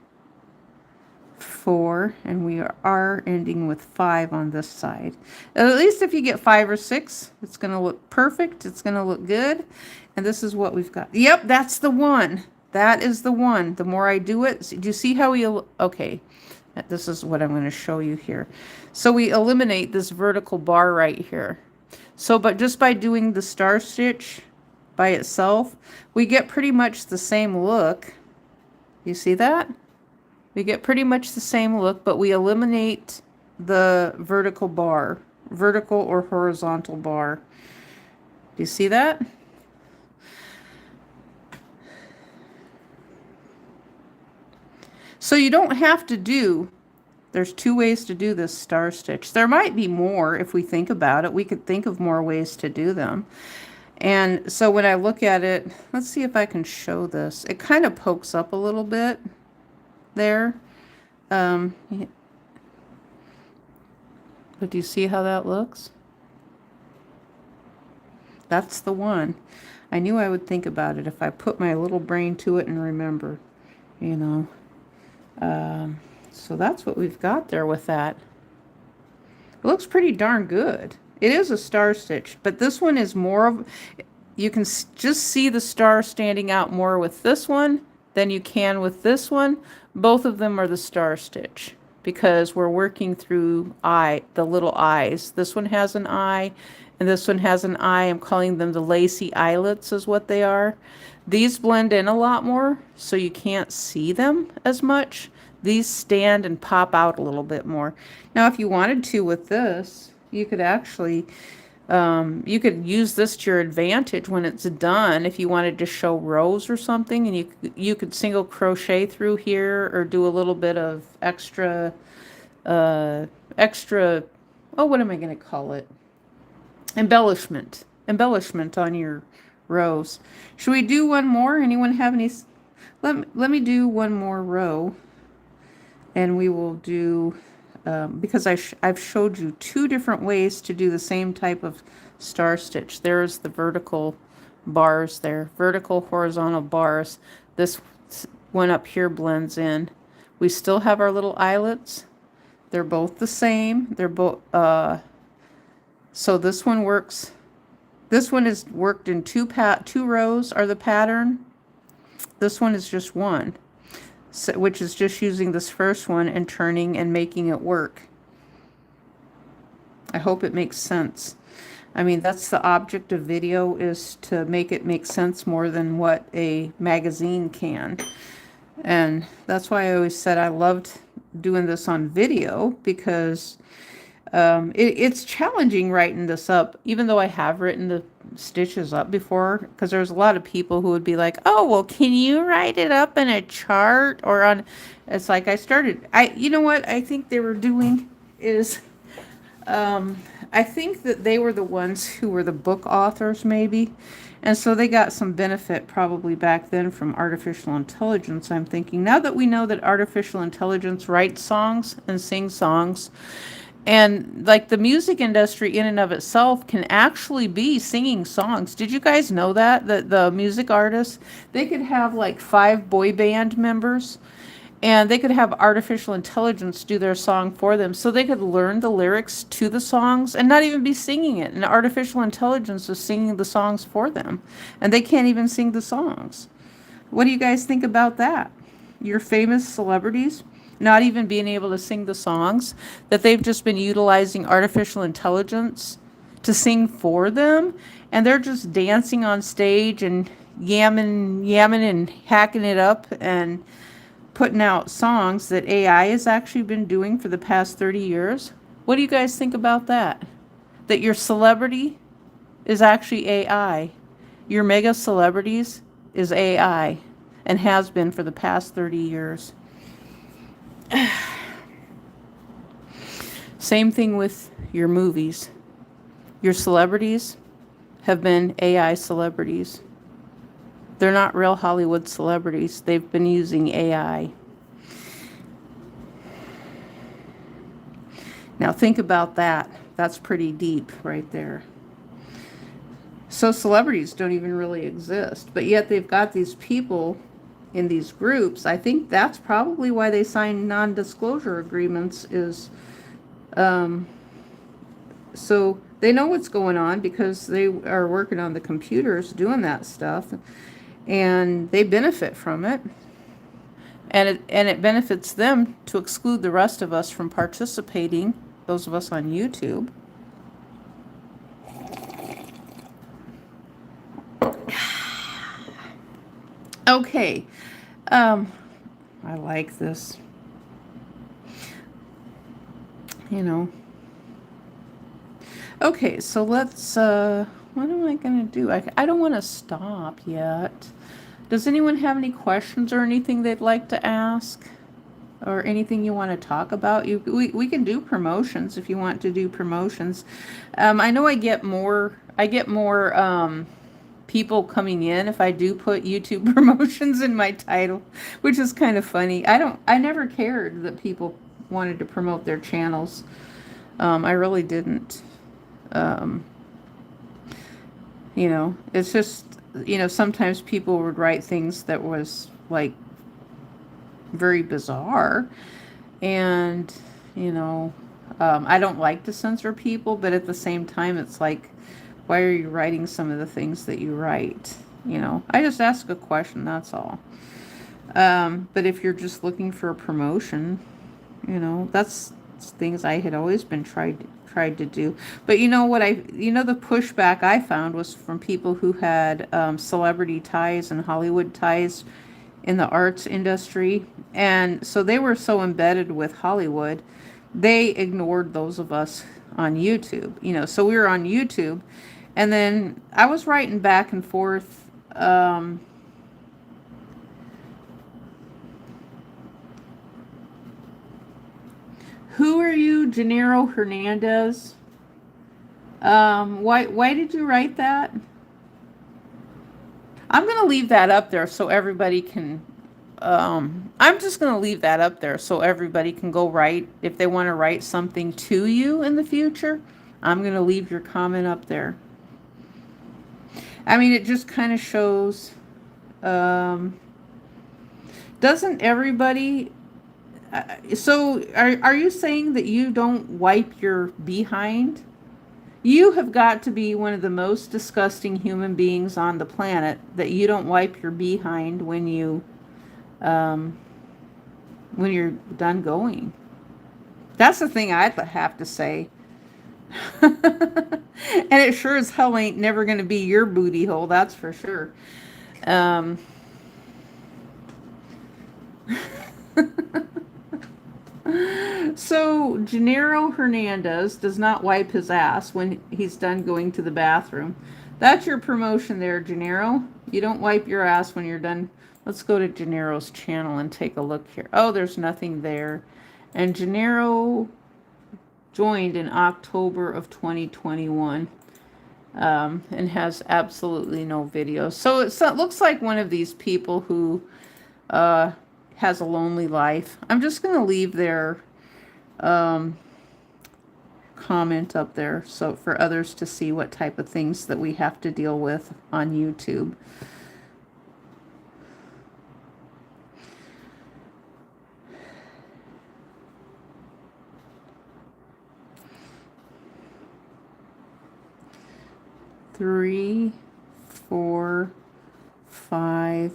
4, and we are ending with 5 on this side. At least if you get 5 or 6, it's going to look perfect. It's going to look good. And this is what we've got. Yep, that's the one. That is the one. The more I do it, do you see how we... Okay. This is what I'm going to show you here. So we eliminate this vertical bar right here. So, but just by doing the star stitch by itself, we get pretty much the same look. You see that? We get pretty much the same look, but we eliminate the vertical bar, vertical or horizontal bar. Do you see that? So you don't have to do, there's 2 ways to do this star stitch. There might be more if we think about it. We could think of more ways to do them. And so when I look at it, let's see if I can show this. It kind of pokes up a little bit there. But do you see how that looks? That's the one. I knew I would think about it if I put my little brain to it and remember, you know. So that's what we've got there with that. It looks pretty darn good. It is a star stitch, but this one is more of, you can just see the star standing out more with this one than you can with this one. Both of them are the star stitch because we're working through the little eyes. This one has an eye and this one has an eye. I'm calling them the lacy eyelets is what they are. These blend in a lot more, so you can't see them as much. These stand and pop out a little bit more. Now, if you wanted to with this, you could actually, you could use this to your advantage when it's done. If you wanted to show rows or something, and you could single crochet through here or do a little bit of extra, oh, what am I going to call it? Embellishment on your rows. Should we do one more? Anyone have any? Let me do one more row, and we will do because I've showed you 2 different ways to do the same type of star stitch. There's the vertical bars there, vertical horizontal bars. This one up here blends in. We still have our little eyelets. They're both the same. They're both so this one works. This one is worked in 2 rows are the pattern. This one is just 1, so, which is just using this first one and turning and making it work. I hope it makes sense. I mean, that's the object of video, is to make it make sense more than what a magazine can. And that's why I always said I loved doing this on video, because it's challenging writing this up, even though I have written the stitches up before, because there's a lot of people who would be like, oh, well, can you write it up in a chart or on, it's like you know what I think they were doing is, I think that they were the ones who were the book authors, maybe. And so they got some benefit probably back then from artificial intelligence. I'm thinking, now that we know that artificial intelligence writes songs and sings songs, and like the music industry in and of itself can actually be singing songs. Did you guys know that? That the music artists, they could have like 5 boy band members, and they could have artificial intelligence do their song for them. So they could learn the lyrics to the songs and not even be singing it. And artificial intelligence is singing the songs for them. And they can't even sing the songs. What do you guys think about that? Your famous celebrities not even being able to sing the songs, that they've just been utilizing artificial intelligence to sing for them. And they're just dancing on stage and yamming and hacking it up and putting out songs that AI has actually been doing for the past 30 years. What do you guys think about that? That your celebrity is actually AI. Your mega celebrities is AI and has been for the past 30 years. Same thing with your movies. Your celebrities have been AI celebrities. They're not real Hollywood celebrities. They've been using AI. Now think about that. That's pretty deep right there. So celebrities don't even really exist, but yet they've got these people in these groups. I think that's probably why they sign non-disclosure agreements, is so they know what's going on, because they are working on the computers doing that stuff, and they benefit from it. And it benefits them to exclude the rest of us from participating, those of us on YouTube. Okay. I like this. You know. Okay, so let's, what am I going to do? I don't want to stop yet. Does anyone have any questions or anything they'd like to ask? Or anything you want to talk about? We can do promotions if you want to do promotions. I know I get more people coming in if I do put YouTube promotions in my title, which is kind of funny. I never cared that people wanted to promote their channels. I really didn't. You know, it's just, you know, sometimes people would write things that was like very bizarre, and you know, I don't like to censor people, but at the same time it's like, why are you writing some of the things that you write? You know, I just ask a question, that's all. But if you're just looking for a promotion, you know, that's things I had always been tried to do. But you know what, the pushback I found was from people who had celebrity ties and Hollywood ties in the arts industry, and so they were so embedded with Hollywood, they ignored those of us on YouTube. You know, so we were on YouTube, and then I was writing back and forth. Who are you, Gennaro Hernandez? Why did you write that? I'm going to leave that up there so everybody can, I'm just going to leave that up there so everybody can go write, if they want to write something to you in the future, I'm going to leave your comment up there. I mean, it just kind of shows, doesn't everybody, so are you saying that you don't wipe your behind? You have got to be one of the most disgusting human beings on the planet that you don't wipe your behind when you're done going. That's the thing I'd have to say. And it sure as hell ain't never going to be your booty hole, that's for sure. Um, so, Gennaro Hernandez does not wipe his ass when he's done going to the bathroom. That's your promotion there, Gennaro. You don't wipe your ass when you're done. Let's go to Gennaro's channel and take a look here. Oh, there's nothing there. And Gennaro joined in October of 2021. And has absolutely no videos. So it looks like one of these people who has a lonely life. I'm just going to leave their comment up there so for others to see what type of things that we have to deal with on YouTube. Three, 4, 5,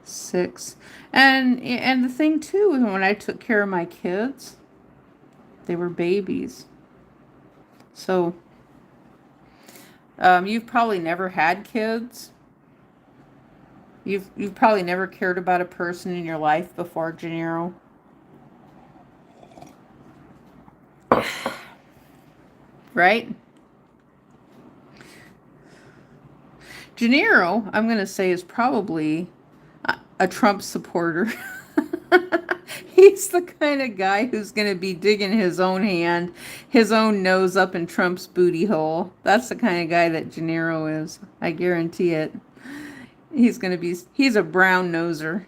6. And the thing too is when I took care of my kids, they were babies. So you've probably never had kids. You've probably never cared about a person in your life before, Gennaro. Right? Gennaro, I'm going to say, is probably a Trump supporter. He's the kind of guy who's going to be digging his own hand, his own nose up in Trump's booty hole. That's the kind of guy that Gennaro is. I guarantee it. He's a brown noser.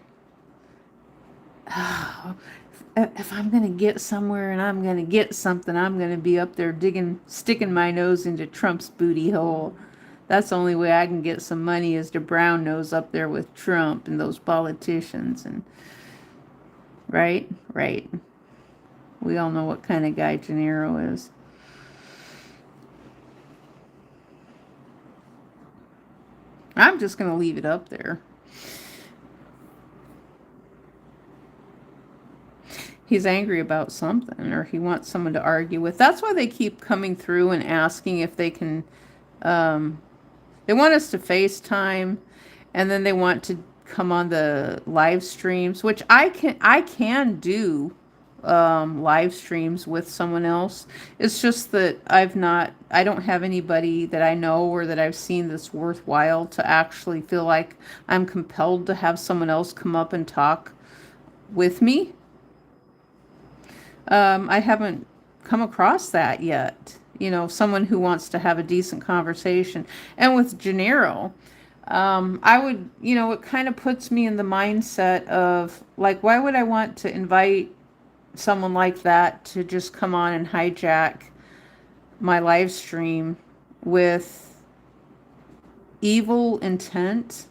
If I'm going to get somewhere and I'm going to get something, I'm going to be up there sticking my nose into Trump's booty hole. That's the only way I can get some money is to brown nose up there with Trump and those politicians. And right. We all know what kind of guy Gennaro is. I'm just going to leave it up there. He's angry about something, or he wants someone to argue with. That's why they keep coming through and asking if they can. They want us to FaceTime, and then they want to come on the live streams, which I can do live streams with someone else. It's just that I don't have anybody that I know or that I've seen that's worthwhile to actually feel like I'm compelled to have someone else come up and talk with me. I haven't come across that yet. Someone who wants to have a decent conversation. And with Gennaro, I would, it kind of puts me in the mindset of, like, why would I want to invite someone like that to just come on and hijack my live stream with evil intent?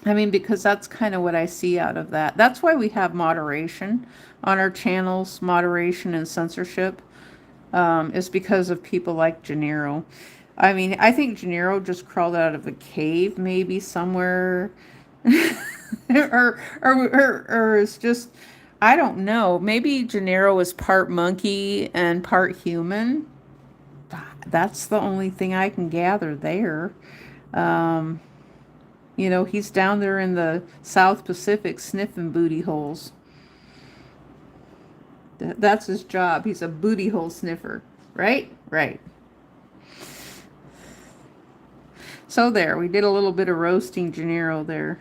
I mean, because that's kind of what I see out of that. That's why we have moderation on our channels, moderation and censorship, is because of people like Gennaro. I mean, I think Gennaro just crawled out of a cave, maybe somewhere, or it's just, I don't know. Maybe Gennaro is part monkey and part human. That's the only thing I can gather there. He's down there in the South Pacific sniffing booty holes. That's his job. He's a booty hole sniffer. Right? Right. So there, we did a little bit of roasting Gennaro there.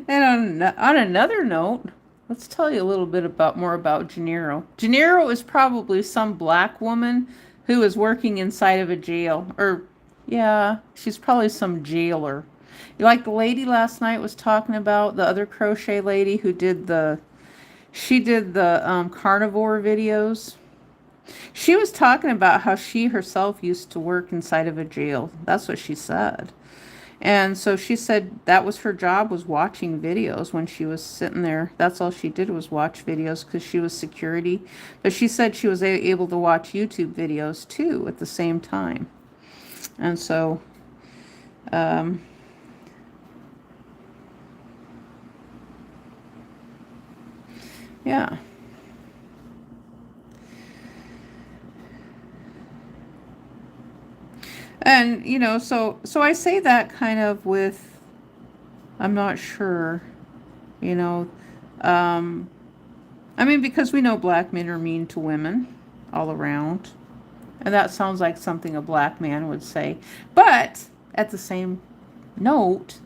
And on another note, let's tell you a little bit more about Gennaro. Gennaro is probably some black woman who is working inside of a jail. Or, yeah, she's probably some jailer. Like the lady last night was talking about, the other crochet lady who did She did the carnivore videos. She was talking about how she herself used to work inside of a jail. That's what she said. And so she said that was her job, was watching videos when she was sitting there. That's all she did was watch videos because she was security. But she said she was able to watch YouTube videos too at the same time. And so, um, yeah. And, you know, so I say that kind of with, I'm not sure, you know, um, I mean, because we know black men are mean to women all around. And that sounds like something a black man would say. But at the same note,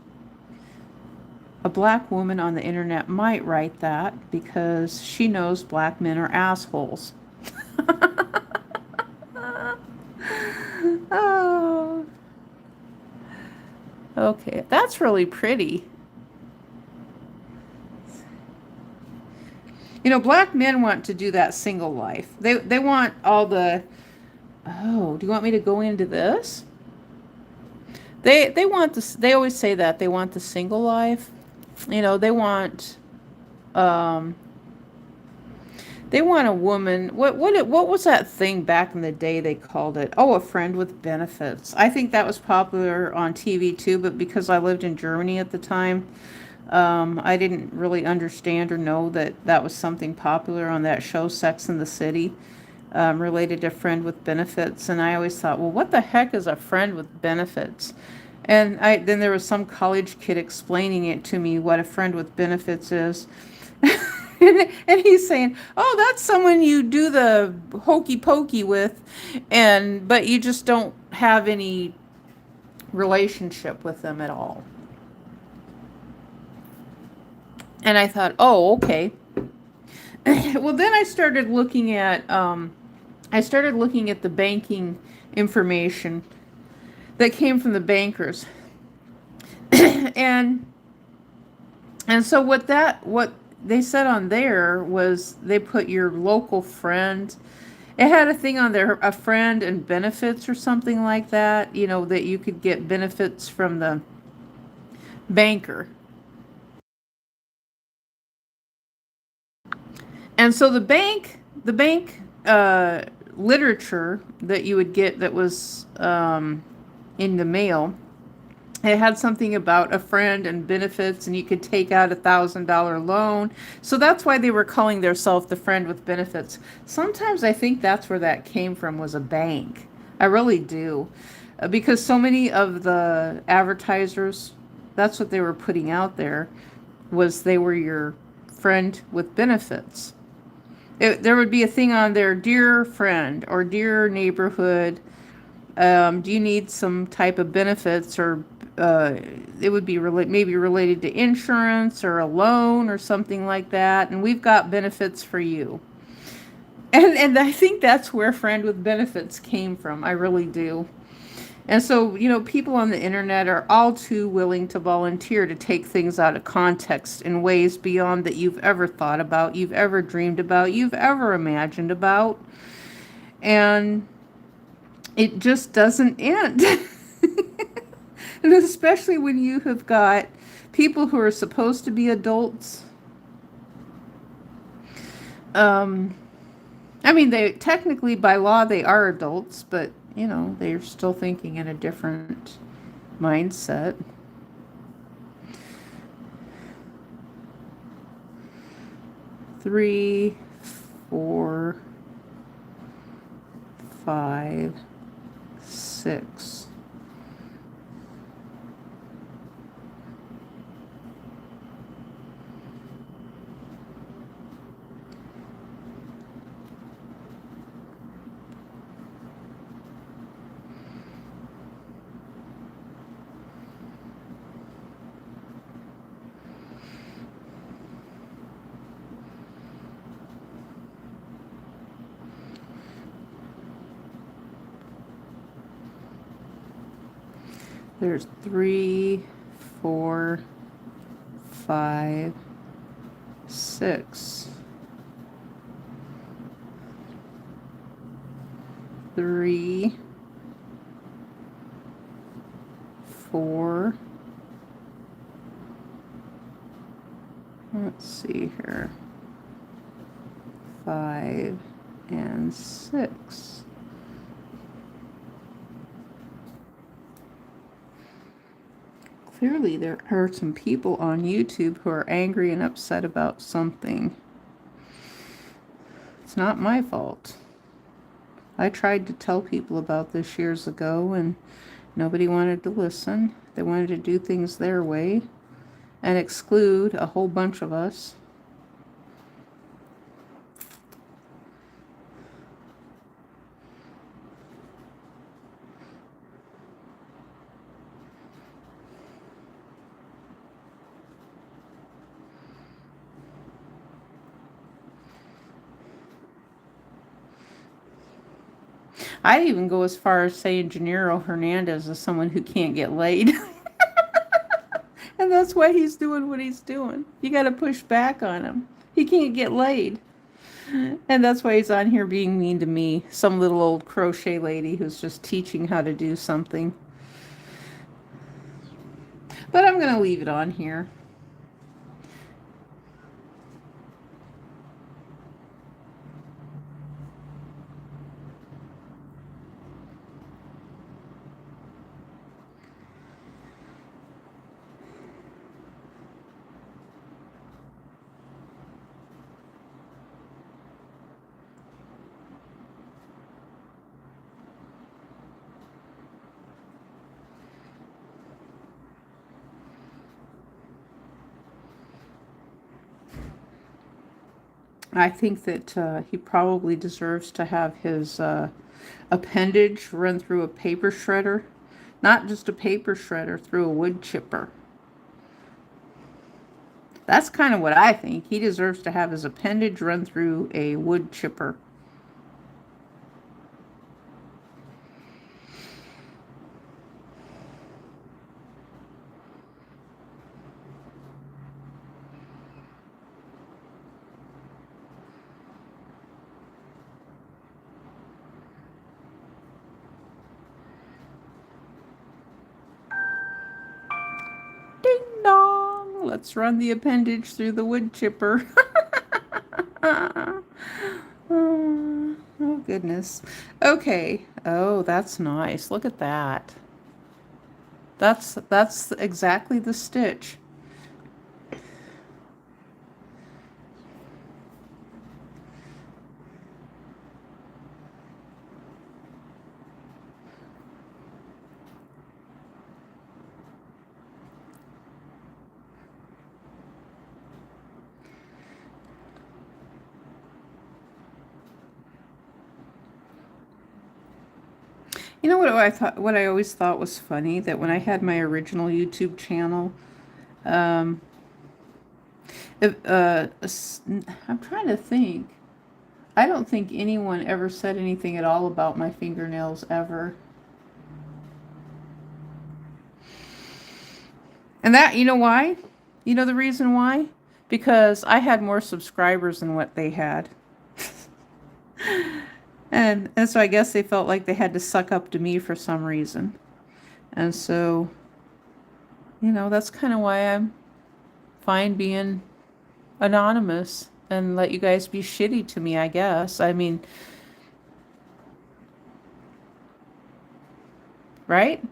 a black woman on the internet might write that because she knows black men are assholes. Oh, okay. That's really pretty. You know, black men want to do that single life. They want all the, oh, do you want me to go into this? They want this, they always say that they want the single life. You know, um they want a woman. What was that thing back in the day they called it? Oh, a friend with benefits. I think that was popular on TV too, but because I lived in Germany at the time, I didn't really understand or know that that was something popular on that show, Sex and the City, related to friend with benefits. And I always thought, well, what the heck is a friend with benefits? And then there was some college kid explaining it to me what a friend with benefits is. And he's saying, "Oh, that's someone you do the hokey pokey with, and but you just don't have any relationship with them at all." And I thought, "Oh, okay." Well, then I started looking at the banking information that came from the bankers, and so what they said on there was they put your local friend. It had a thing on there, a friend and benefits or something like that, you know, that you could get benefits from the banker. And so the bank literature that you would get that was in the mail, it had something about a friend and benefits, and you could take out $1,000 loan. So that's why they were calling themselves the friend with benefits. Sometimes I think that's where that came from, was a bank. I really do. Because so many of the advertisers, that's what they were putting out there, was they were your friend with benefits. There would be a thing on there, dear friend or dear neighborhood, do you need some type of benefits, or it would be maybe related to insurance or a loan or something like that, and we've got benefits for you. And I think that's where friend with benefits came from. I really do. And so, you know, people on the internet are all too willing to volunteer to take things out of context in ways beyond that you've ever thought about, you've ever dreamed about, you've ever imagined about. And it just doesn't end. And especially when you have got people who are supposed to be adults. Um, I mean, they technically by law they are adults, but you know, they're still thinking in a different mindset. 3, 4, 5, 6. There's 3, 4, 5, 6. 3, 4, let's see here, 5, and 6. Clearly there are some people on YouTube who are angry and upset about something. It's not my fault. I tried to tell people about this years ago and nobody wanted to listen. They wanted to do things their way and exclude a whole bunch of us. I'd even go as far as saying Gennaro Hernandez is someone who can't get laid. And that's why he's doing what he's doing. You got to push back on him. He can't get laid. And that's why he's on here being mean to me. Some little old crochet lady who's just teaching how to do something. But I'm going to leave it on here. I think that he probably deserves to have his appendage run through a paper shredder. Not just a paper shredder, through a wood chipper. That's kind of what I think. He deserves to have his appendage run through a wood chipper. Ding dong! Let's run the appendage through the wood chipper. Oh, goodness. Okay. Oh, that's nice. Look at that. That's exactly the stitch. You know what I always thought was funny, that when I had my original YouTube channel, I'm trying to think. I don't think anyone ever said anything at all about my fingernails ever. And that, you know why? You know the reason why? Because I had more subscribers than what they had. And so I guess they felt like they had to suck up to me for some reason. And so, you know, that's kind of why I'm fine being anonymous and let you guys be shitty to me, I guess. I mean, right?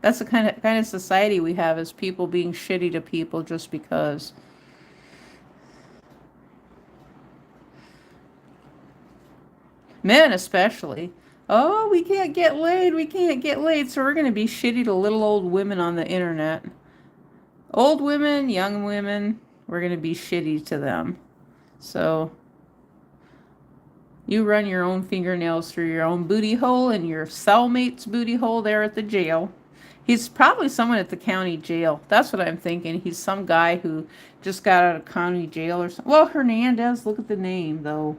That's the kind of society we have, is people being shitty to people just because. Men especially. Oh, we can't get laid. We can't get laid. So we're going to be shitty to little old women on the internet. Old women, young women, we're going to be shitty to them. So you run your own fingernails through your own booty hole and your cellmate's booty hole there at the jail. He's probably someone at the county jail. That's what I'm thinking. He's some guy who just got out of county jail or something. Well, Hernandez, look at the name, though.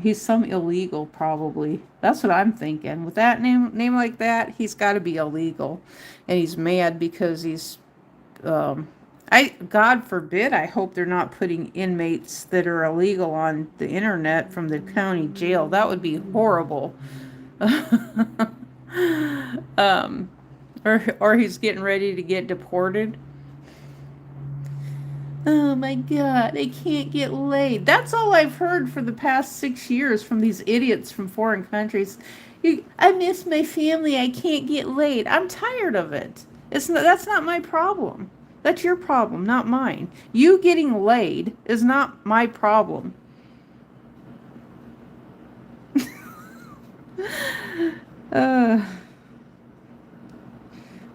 He's some illegal, probably. That's what I'm thinking. With that name like that, he's got to be illegal. And he's mad because he's God forbid, I hope they're not putting inmates that are illegal on the internet from the county jail. That would be horrible. um, or he's getting ready to get deported. Oh my God, I can't get laid. That's all I've heard for the past 6 years from these idiots from foreign countries. I miss my family. I can't get laid. I'm tired of it. That's not my problem. That's your problem, not mine. You getting laid is not my problem. uh,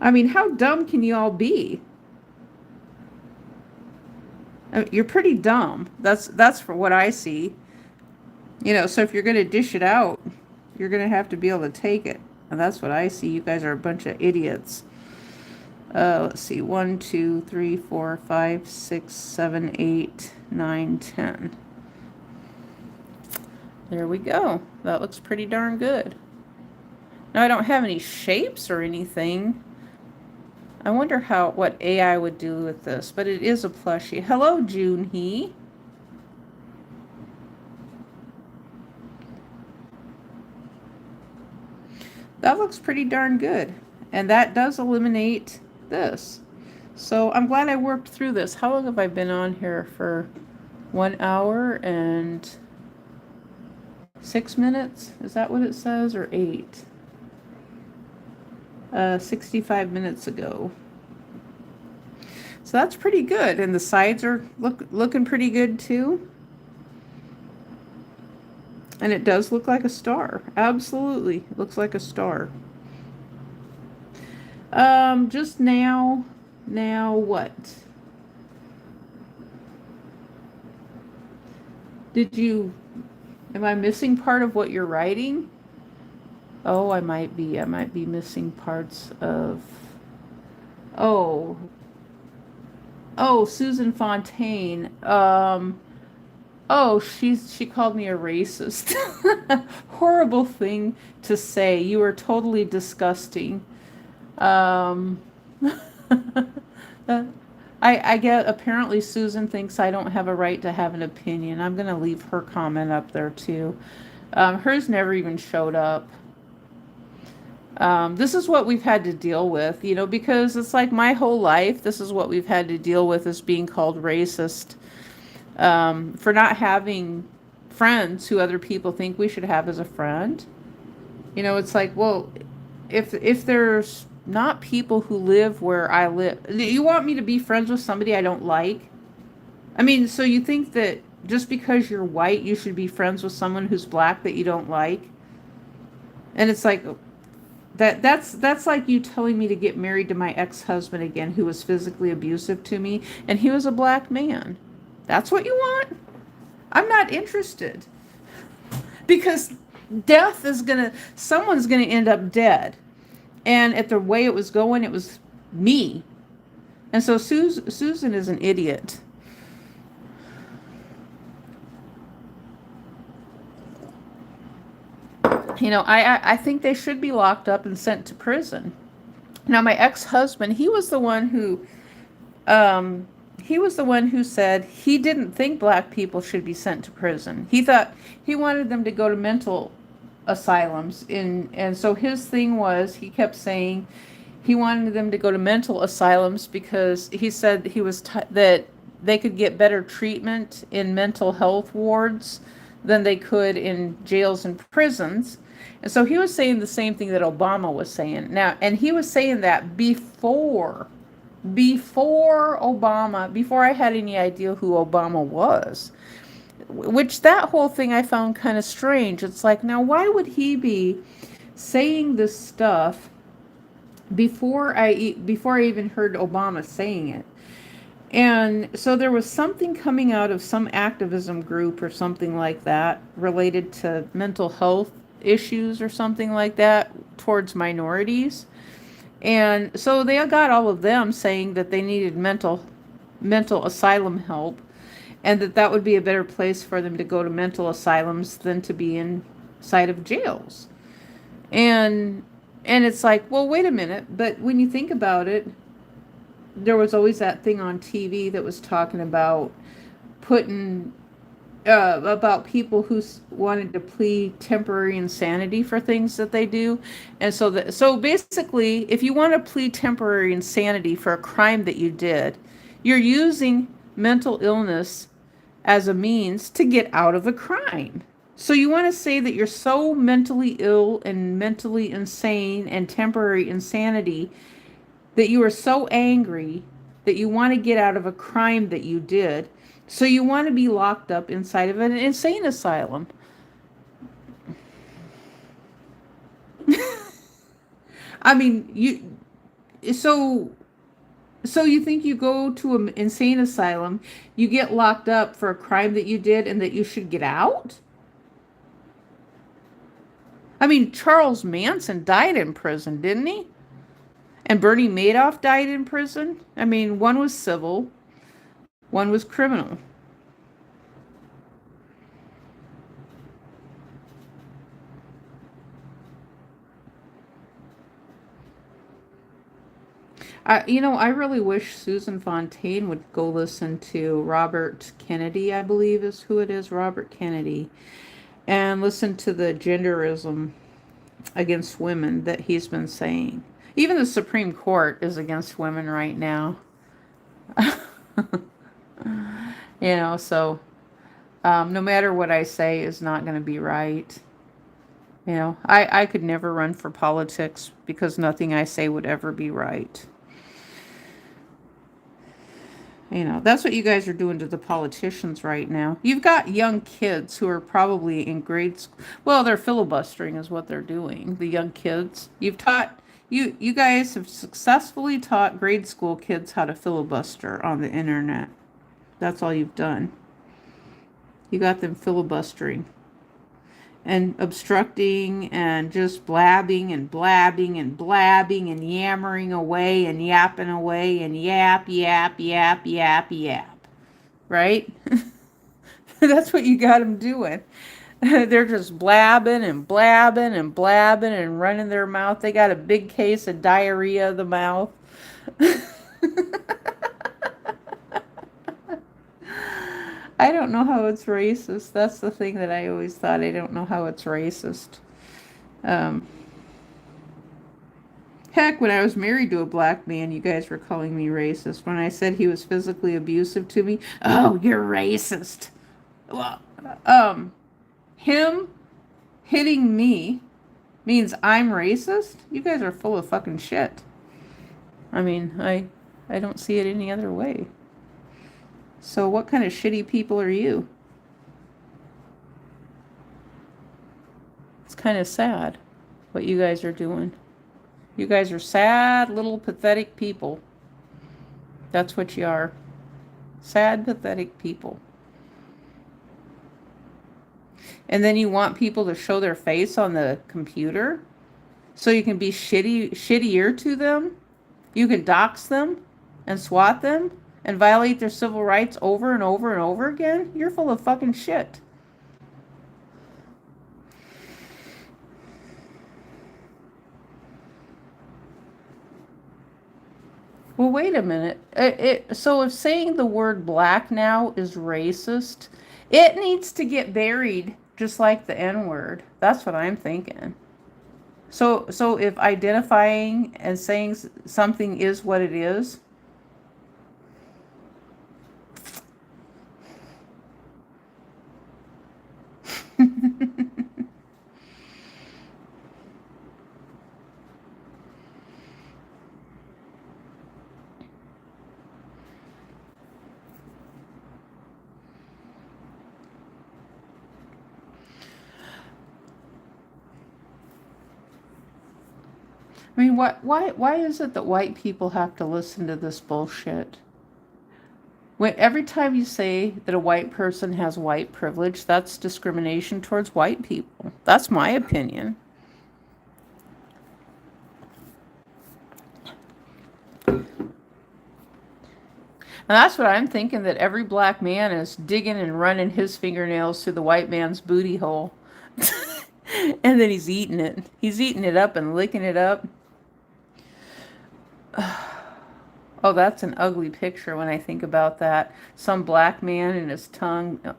I mean, how dumb can you all be? I mean, you're pretty dumb. That's for what I see. So if you're going to dish it out, you're going to have to be able to take it. And that's what I see. You guys are a bunch of idiots. Let's see. 1, 2, 3, 4, 5, 6, 7, 8, 9, 10. There we go. That looks pretty darn good. Now I don't have any shapes or anything. I wonder what AI would do with this, but it is a plushie. Hello, Junhee. That looks pretty darn good. And that does eliminate this. So I'm glad I worked through this. How long have I been on here for? 1 hour and 6 minutes? Is that what it says? Or 8? 65 minutes ago. So that's pretty good. And the sides are looking pretty good too. And it does look like a star. Absolutely. It looks like a star. Just now what? Am I missing part of what you're writing? Oh, I might be missing parts of, oh, Susan Fontaine. Oh, she called me a racist. Horrible thing to say. You are totally disgusting. I get, apparently Susan thinks I don't have a right to have an opinion. I'm going to leave her comment up there too. Hers never even showed up. This is what we've had to deal with, because it's like my whole life, this is what we've had to deal with, is being called racist, for not having friends who other people think we should have as a friend. It's like, well, if there's not people who live where I live, you want me to be friends with somebody I don't like? I mean, so you think that just because you're white, you should be friends with someone who's black that you don't like? And it's like, that's like you telling me to get married to my ex-husband again, who was physically abusive to me, and he was a black man. That's what you want? I'm not interested. Because someone's gonna end up dead. And at the way it was going, it was me. And so Susan is an idiot. I think they should be locked up and sent to prison. Now, my ex-husband, he was the one who said he didn't think black people should be sent to prison. He thought he wanted them to go to mental asylums, and so his thing was, he kept saying he wanted them to go to mental asylums because he said that they could get better treatment in mental health wards than they could in jails and prisons. And so he was saying the same thing that Obama was saying. Now, and he was saying that before Obama, before I had any idea who Obama was. Which, that whole thing I found kind of strange. It's like, now why would he be saying this stuff before I even heard Obama saying it? And so there was something coming out of some activism group or something like that related to mental health issues or something like that towards minorities. And so they got all of them saying that they needed mental asylum help, and that would be a better place for them to go to mental asylums than to be inside of jails. And it's like, well, wait a minute, but when you think about it, there was always that thing on TV that was talking about putting about people who wanted to plead temporary insanity for things that they do. And so basically, if you want to plead temporary insanity for a crime that you did, you're using mental illness as a means to get out of a crime. So you want to say that you're so mentally ill and mentally insane and temporary insanity that you are so angry that you want to get out of a crime that you did. So you want to be locked up inside of an insane asylum. I mean, so so you think you go to an insane asylum, you get locked up for a crime that you did and that you should get out? I mean, Charles Manson died in prison, didn't he? And Bernie Madoff died in prison. I mean, one was civil, one was criminal. I really wish Susan Fontaine would go listen to Robert Kennedy, I believe is who it is, Robert Kennedy, and listen to the genderism against women that he's been saying. Even the Supreme Court is against women right now. So no matter what I say is not going to be right. I could never run for politics because nothing I say would ever be right. That's what you guys are doing to the politicians right now. You've got young kids who are probably in grade school. Well, they're filibustering is what they're doing. The young kids. You guys have successfully taught grade school kids how to filibuster on the internet. That's all you've done. You got them filibustering and obstructing and just blabbing and blabbing and blabbing and yammering away and yapping away and yap, yap, yap, yap, yap. Right? That's what you got them doing. They're just blabbing and blabbing and blabbing and running their mouth. They got a big case of diarrhea of the mouth. I don't know how it's racist. That's the thing that I always thought. I don't know how it's racist. Heck, when I was married to a black man, you guys were calling me racist. When I said he was physically abusive to me, oh, you're racist. Well, him hitting me means I'm racist? You guys are full of fucking shit. I mean, I don't see it any other way. So what kind of shitty people are you? It's kind of sad what you guys are doing. You guys are sad, little, pathetic people. That's what you are. Sad, pathetic people. And then you want people to show their face on the computer so you can be shittier to them? You can dox them and swat them and violate their civil rights over and over and over again? You're full of fucking shit. Well, wait a minute. So if saying the word black now is racist, it needs to get buried just like the N-word. That's what I'm thinking. So if identifying and saying something is what it is, I mean, why is it that white people have to listen to this bullshit? Every time you say that a white person has white privilege, that's discrimination towards white people. That's my opinion. And that's what I'm thinking, that every black man is digging and running his fingernails through the white man's booty hole. And then he's eating it. He's eating it up and licking it up. Oh, that's an ugly picture when I think about that. Some black man and his tongue. Oh,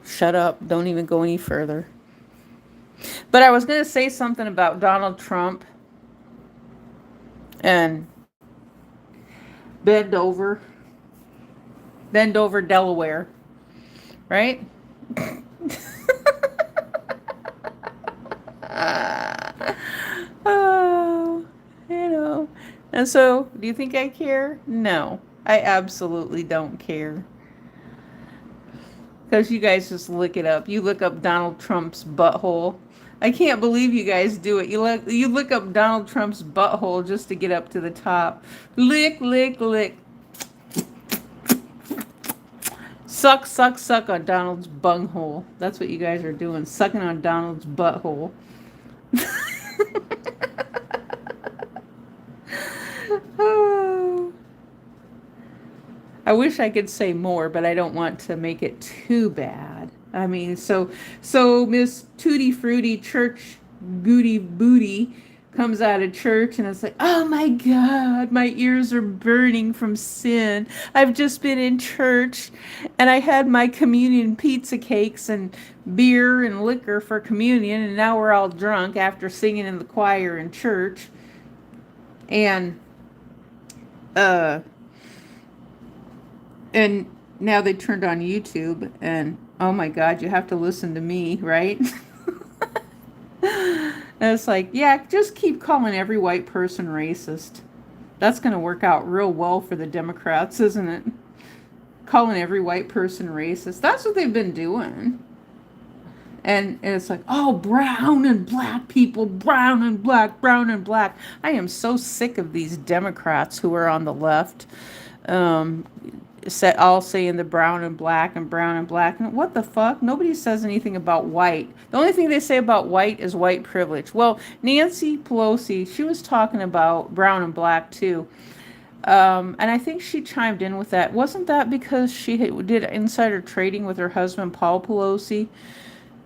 shut up. Don't even go any further. But I was going to say something about Donald Trump and bend over. Bend over Delaware. Right? Oh, you know. And so, do you think I care? No, I absolutely don't care. Because you guys just look it up. You look up Donald Trump's butthole. I can't believe you guys do it. You look up Donald Trump's butthole just to get up to the top. Lick, lick, lick. Suck, suck, suck on Donald's bunghole. That's what you guys are doing. Sucking on Donald's butthole. Oh. I wish I could say more, but I don't want to make it too bad. I mean, so Miss Tutti Frutti Church Goody Booty comes out of church and it's like, oh my God, my ears are burning from sin. I've just been in church and I had my communion pizza cakes and beer and liquor for communion, and now we're all drunk after singing in the choir in church. And and now they turned on YouTube and oh my God, you have to listen to me, right? And it's like, yeah, just keep calling every white person racist. That's going to work out real well for the Democrats, isn't it? Calling every white person racist. That's what they've been doing. And it's like, oh, brown and black people, brown and black, brown and black. I am so sick of these Democrats who are on the left. All saying the brown and black and brown and black. And what the fuck? Nobody says anything about white. The only thing they say about white is white privilege. Well, Nancy Pelosi, she was talking about brown and black too. And I think she chimed in with that. Wasn't that because she did insider trading with her husband, Paul Pelosi?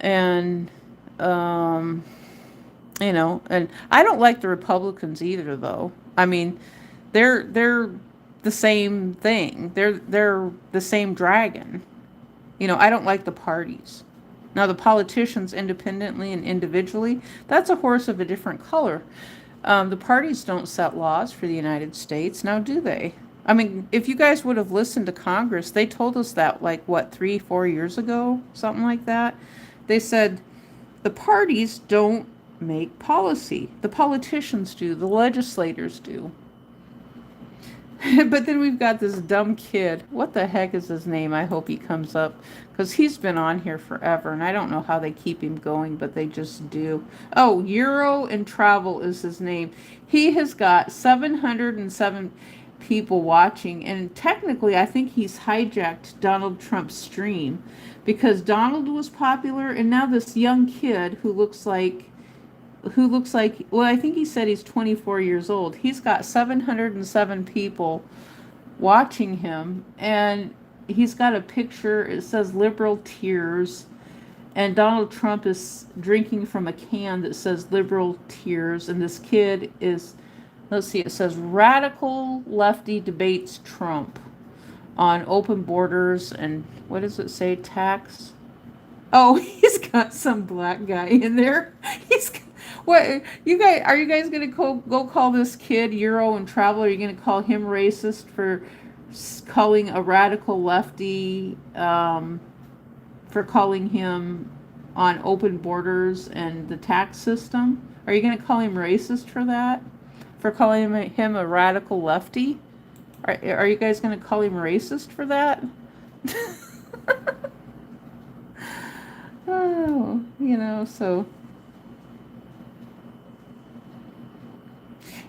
And, you know, and I don't like the Republicans either, though. I mean, they're the same thing. They're the same dragon. You know, I don't like the parties. Now, the politicians independently and individually, that's a horse of a different color. The parties don't set laws for the United States, now do they? I mean, if you guys would have listened to Congress, they told us that, like, what, 3-4 years ago? Something like that. They said the parties don't make policy. The politicians do. The legislators do. But then we've got this dumb kid. What the heck is his name? I hope he comes up, because he's been on here forever, and I don't know how they keep him going, but they just do. Oh, Euro and Travel is his name. He has got 707 people watching, and technically I think he's hijacked Donald Trump's stream, because Donald was popular, and now this young kid who looks like, well, I think he said he's 24 years old. He's got 707 people watching him, and he's got a picture. It says liberal tears, and Donald Trump is drinking from a can that says liberal tears, and this kid is, let's see, it says radical lefty debates Trump on open borders, and what does it say, tax? Oh, he's got some black guy in there. What, you guys, are you guys going to go call this kid Euro and Travel? Are you going to call him racist for calling a radical lefty, for calling him on open borders and the tax system? Are you going to call him racist for that? For calling him a radical lefty? Are you guys going to call him racist for that? Oh, you know, so...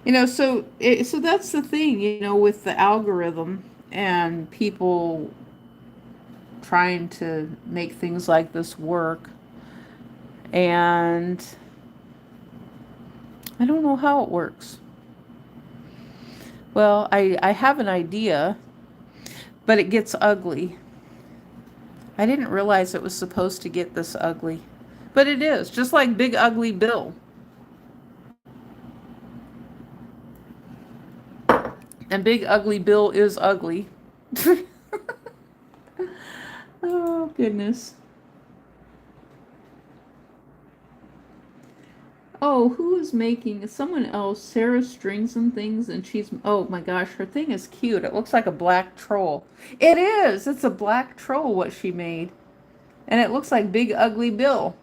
You know, so that's the thing, you know, with the algorithm and people trying to make things like this work. And I don't know how it works. Well, I have an idea, but it gets ugly. I didn't realize it was supposed to get this ugly. But it is, just like Big Ugly Bill. And Big Ugly Bill is ugly. Oh, goodness. Oh, who is making someone else? Sarah Strings and Things, and she's, oh my gosh, her thing is cute. It looks like a black troll. It is. It's a black troll what she made. And it looks like Big Ugly Bill.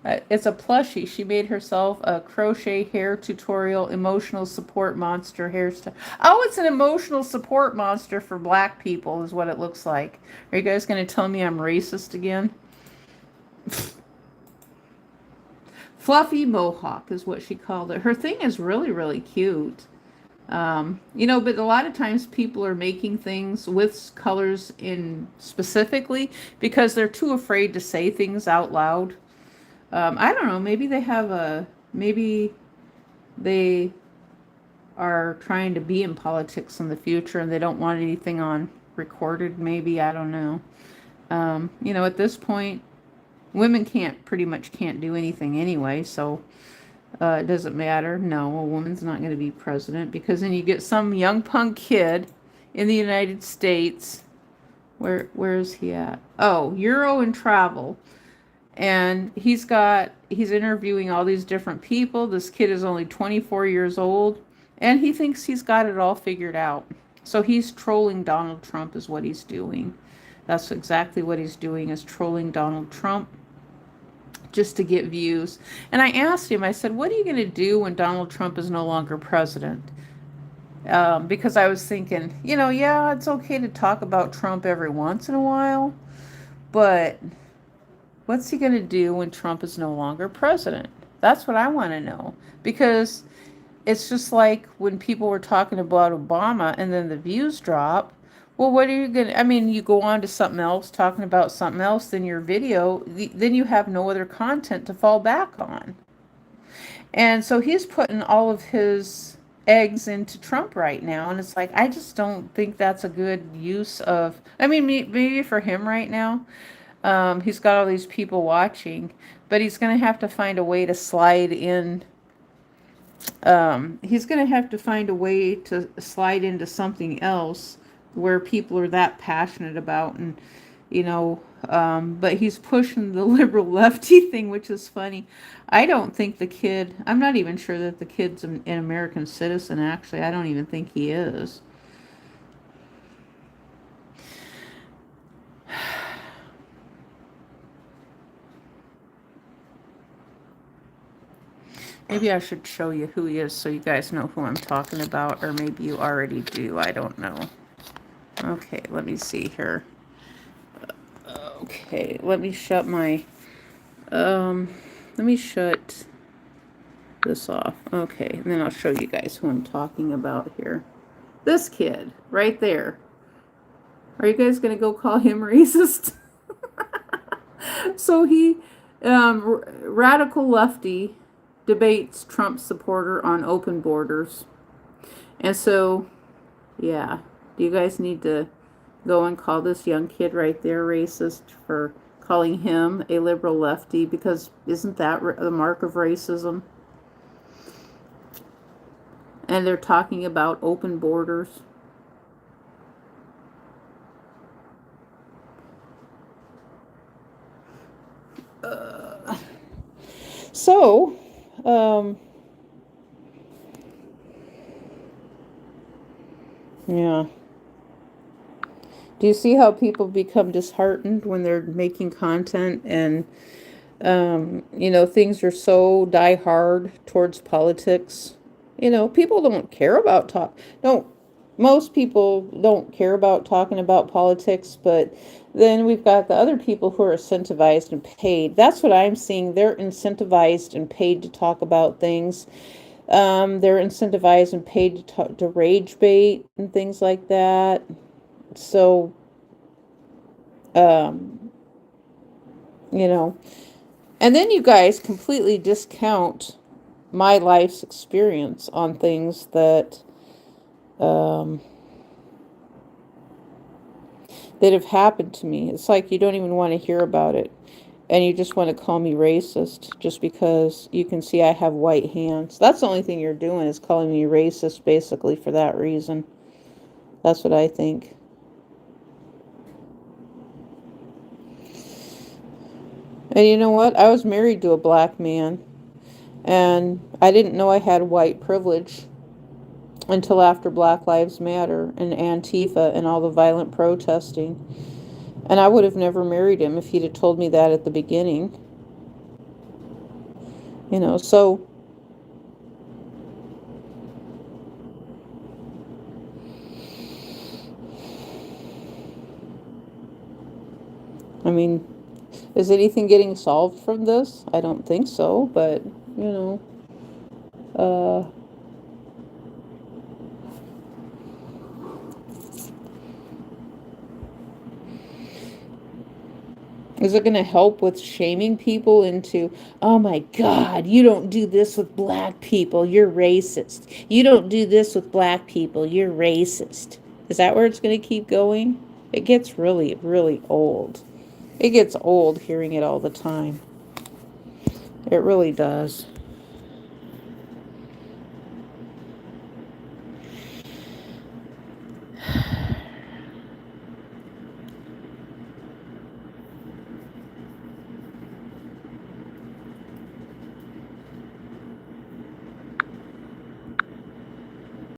It's a plushie. She made herself a crochet hair tutorial emotional support monster hairstyle. Oh, it's an emotional support monster for black people is what it looks like. Are you guys going to tell me I'm racist again? Fluffy Mohawk is what she called it. Her thing is really, really cute. You know, but a lot of times people are making things with colors in specifically because they're too afraid to say things out loud. I don't know, maybe they have maybe they are trying to be in politics in the future and they don't want anything on recorded, maybe, I don't know. You know, at this point, women pretty much can't do anything anyway, so it doesn't matter. No, a woman's not going to be president because then you get some young punk kid in the United States. Where is he at? Oh, Euro and Travel. And he's interviewing all these different people. This kid is only 24 years old, and he thinks he's got it all figured out. So he's trolling Donald Trump is what he's doing. That's exactly what he's doing, is trolling Donald Trump just to get views. And I asked him, I said, what are you going to do when Donald Trump is no longer president? Because I was thinking, you know, yeah, it's okay to talk about Trump every once in a while, but what's he going to do when Trump is no longer president? That's what I want to know. Because it's just like when people were talking about Obama and then the views drop. Well, what are you going to, I mean, you go on to something else, talking about something else, then your video, then you have no other content to fall back on. And so he's putting all of his eggs into Trump right now. And it's like, I just don't think that's a good use of, I mean, maybe for him right now. He's got all these people watching, but he's going to have to find a way to slide in. He's going to have to find a way to slide into something else where people are that passionate about, and you know, but he's pushing the liberal lefty thing, which is funny. I don't think the kid, I'm not even sure that the kid's an American citizen, actually. I don't even think he is. Maybe I should show you who he is so you guys know who I'm talking about, or maybe you already do. I don't know. Okay, let me see here. Okay, let me shut my, let me shut this off. Okay, and then I'll show you guys who I'm talking about here. This kid, right there. Are you guys going to go call him racist? So he, radical lefty, debates Trump supporter on open borders. And so, yeah, do you guys need to go and call this young kid right there racist for calling him a liberal lefty? Because isn't that the mark of racism? And they're talking about open borders. So, yeah. Do you see how people become disheartened when they're making content and, you know, things are so die hard towards politics? You know, people don't care about most people don't care about talking about politics, but then we've got the other people who are incentivized and paid. That's what I'm seeing. They're incentivized and paid to talk about things. They're incentivized and paid to rage bait and things like that. So, you know, and then you guys completely discount my life's experience on things that, that have happened to me. It's like you don't even want to hear about it. and you just want to call me racist just because you can see I have white hands. That's the only thing you're doing, is calling me racist basically for that reason. That's what I think. And you know what? I was married to a black man, and I didn't know I had white privilege until after Black Lives Matter and Antifa and all the violent protesting. And I would have never married him if he'd have told me that at the beginning. You know, so I mean, is anything getting solved from this? I don't think so, but you know, uh is it going to help with shaming people into, oh my God, you don't do this with black people, you're racist. You don't do this with black people, you're racist. Is that where it's going to keep going? It gets really, really old. It gets old hearing it all the time. It really does.